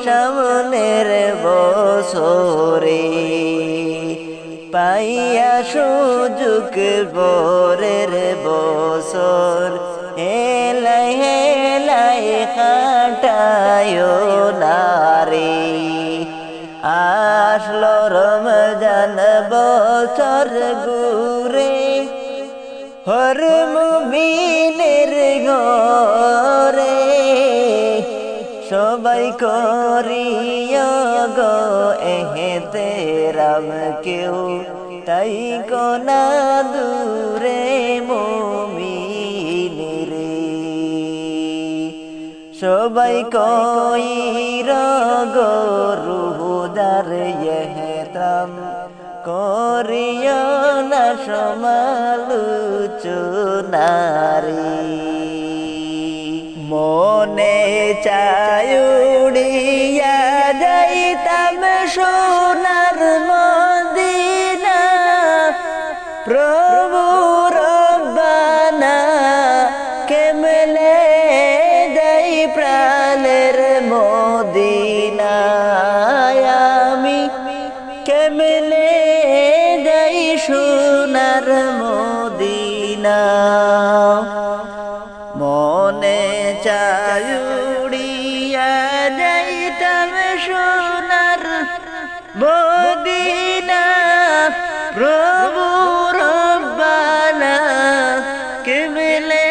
[SPEAKER 1] সামনের বছরে পাইয়া সুযোগ পরের বছর হেলাই হেলাই কাটায় নারে আসলো রমজান বছর ঘুরে হর মুমিনের ঘরে সবাই করিয়া গো এহতেরাম কেউ তাই কোনা দূরে মুমিনের সবাই কইর গো রুহুদার এহতরাম করিয়া না সমালোচনারে মনে চায়ুড়িয়া যাইতাম সোনার মদিনা প্রভু রব্বানা কেমনে যাই প্রাণের মদিনায় আমি কেমনে যাই সোনার মদিনা মনে চায়ুড়িয়া যাইতাম সোনার মদিনা প্রভু রব্বানা কেমনে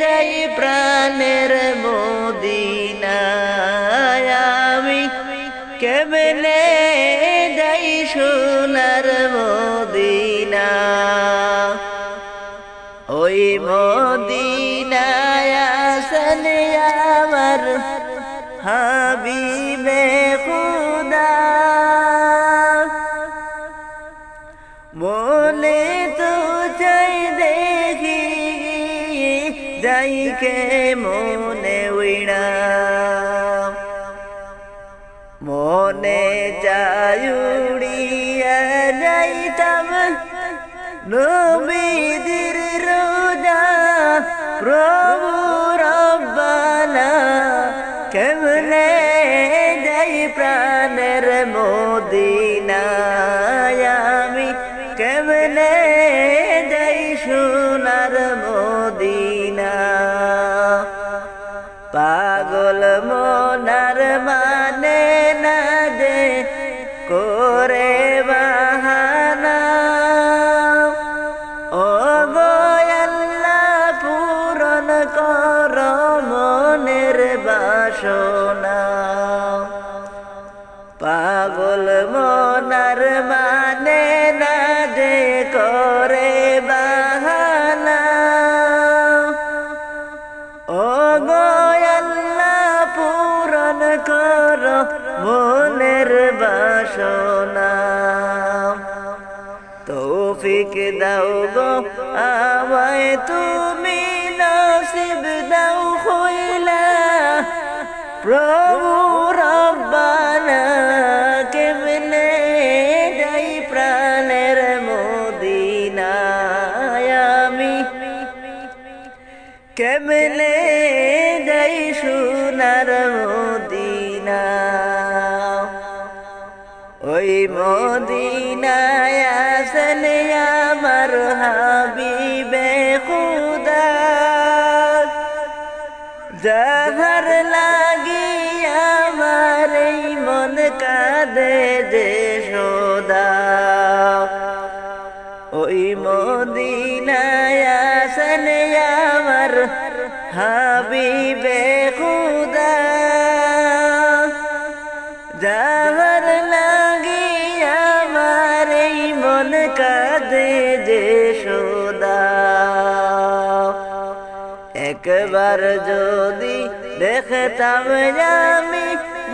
[SPEAKER 1] যাই প্রাণের মদিনায় আমি কেমনে যাই সোনার মদিনা ওই মদিনায় আছেন আমার হাবিবে খুদা মনে তো চাই দেখি যাই কে মনে উইড়া মনে চায়ুড়িয়া যাইতাম নবীদের রোজা প্রভু রব্বানা কেমনে যাই প্রাণের মদিনায় আমি কেমনে যাই সোনার মদিনা পাগল মনার মানে না দে করে বাহানা ও গো আল্লাহ পূরণ কর মনের বাসনা পাগল মনার মানে না দে করে বাহানা ও গো আল্লাহ পূরণ কর মনের বাসনা তৌফিক দাও গো আমায় তুমি নসিব দাও হইলা প্রভু রব্বানা কেমনে যাই প্রাণের মদিনায় আমি কেমনে যাই সোনার মদিনা ওই মদিনায় আছেন আমার হাবিবে খুদা যাহার লাগি আমার এই মন কাঁদে যে সদা ওই মদিনায় আছেন আমার হাবিবে খুদা যাহার লাগি আমার এই মন কাঁদে যে সদা একবার যদি দেখতাম আমি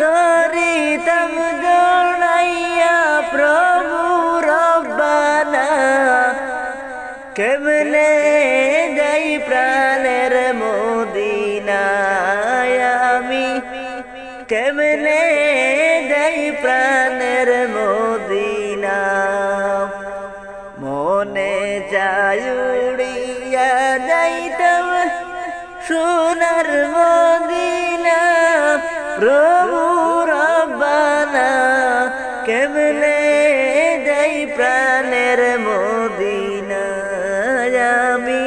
[SPEAKER 1] ধরিতাম জড়াইয়া প্রভু রব্বানা কেমনে যাই প্রাণের মদিনায় আমি কেমনে যাই প্রাণের মদিনা মনে চায়ুড়িয়া যাইতাম সোনার মদিনা প্রভু রব্বানা কেমনে যাই প্রাণের মদিনা আমি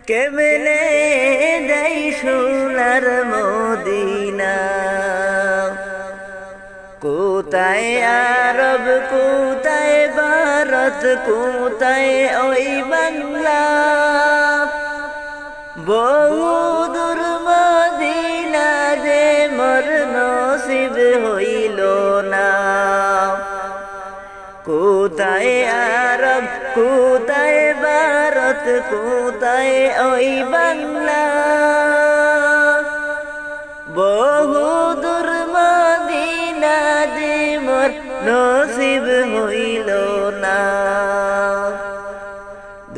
[SPEAKER 1] কেমনে যাই সোনার মদিনা কোথায় আরব কোথায় ভারত কোথায় ওই বাংলা বহুদূর মদিনা যে মোর নসিব হইল না কোথায় আরব কোথায় ভারত কোথায় ওই বাংলা বহুদূর মদিনা যে মোর নসিব হইল না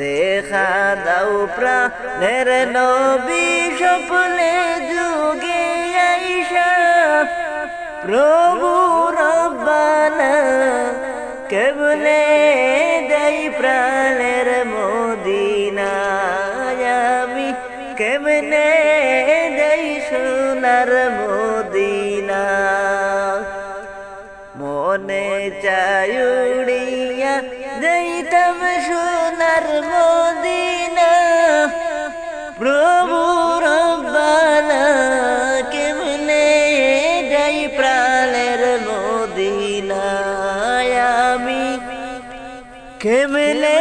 [SPEAKER 1] দেখা দাও প্রাণের নবী স্বপ্নে যুগে আইসা প্রভু রব্বানা কেমনে যাই প্রাণের মদিনা আমি কেমনে যাই সোনার মদিনা মনে চায়ুড়িয়া যাইতাম সোনার মদিনা প্রভু রব্বানা কেমনে যাই প্রাণের মদিনা আমি কেমনে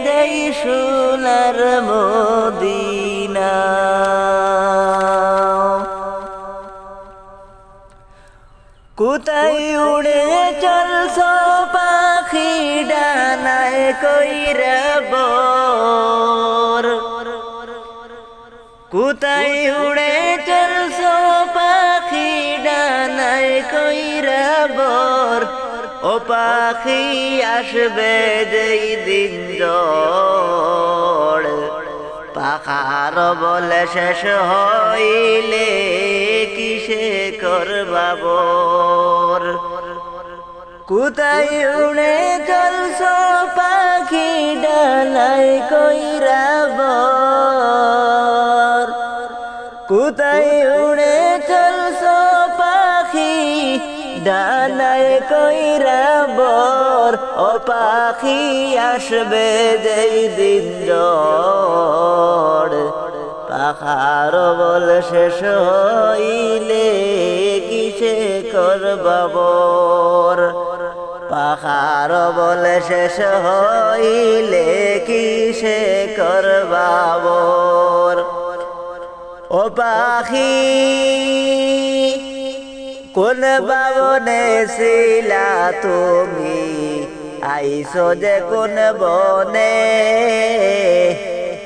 [SPEAKER 1] যাই সোনার মদিনা কোথায় উড়ে চলছ পাখি ডানায় কইরা বর কোথায় উড়ে চলছ পাখি ডানায় কইরা বর ও পাখি আসবে যেই দিন ঝড় পাখার বলে শেষ হইলে কিসে করবা বর কোথায় উড়ে চলছ পাখি ডানায় কইরা বর কোথায় উড়ে চলছ পাখি ডানায় কইরা বর ও পাখি আসবে যেই দিন ঝড় পাখার বল শেষ হইলে কিসে করবা বর পাখার বল শেষ হইলে কিসে করবা বর ও পাখি কোন বাবনে ছিলা তুমি আইসো যে কোন বনে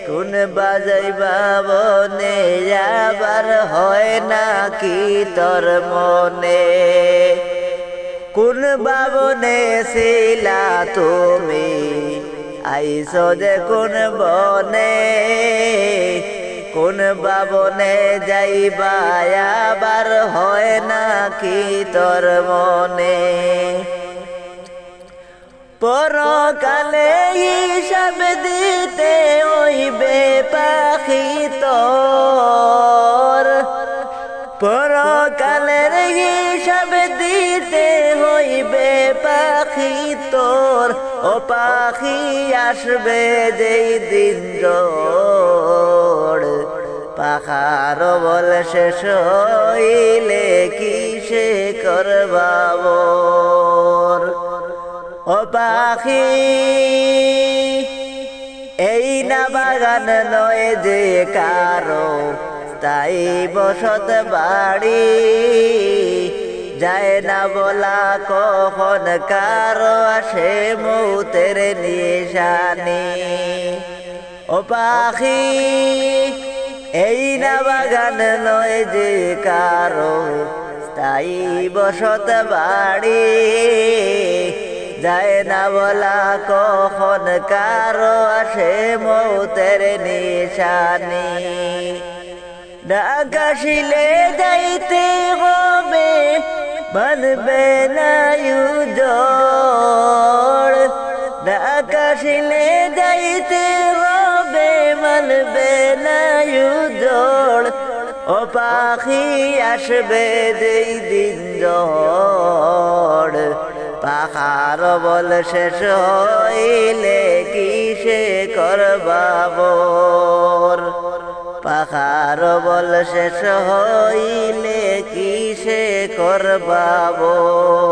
[SPEAKER 1] কোন বাজাই বাবনে আবার হয় না কি তোর মনে কোন বাবনে ছিলা তুমি আইসো যে কোন বনে কোন বাবনে যাইবা আবার হয় না কি তোর মনে পরকালে হিসাব দিতে হইবে পাখি তোর পরকালের হিসাব দিতে হইবে পাখি তোর ও পাখি আসবে যেই দিন ঝড় পাখার বল শেষ হইলে কিসে করবা বর ও পাখি এই না বাগান নয় যে কারো তাই বসত বাড়ি যায় না বলা কখন কারো আসে মৌতের নিশানি ও পাখি এই না বাগান নয় যে কারো স্থায়ী বসত বাড়ি যায় না বলা কখন কারো আসে মৌতের নিশানি ডাকাশিলে যাইতে হবে মানবে না জোড় ডাকাশিলে যাইতে হবে মানবে না জোড় ও ও পাখি আসবে যেই দিন ঝড় পাখার বল শেষ হইলে কিসে করবা ভোর পাখার বল শেষ হইলে কিসে করবা ভোর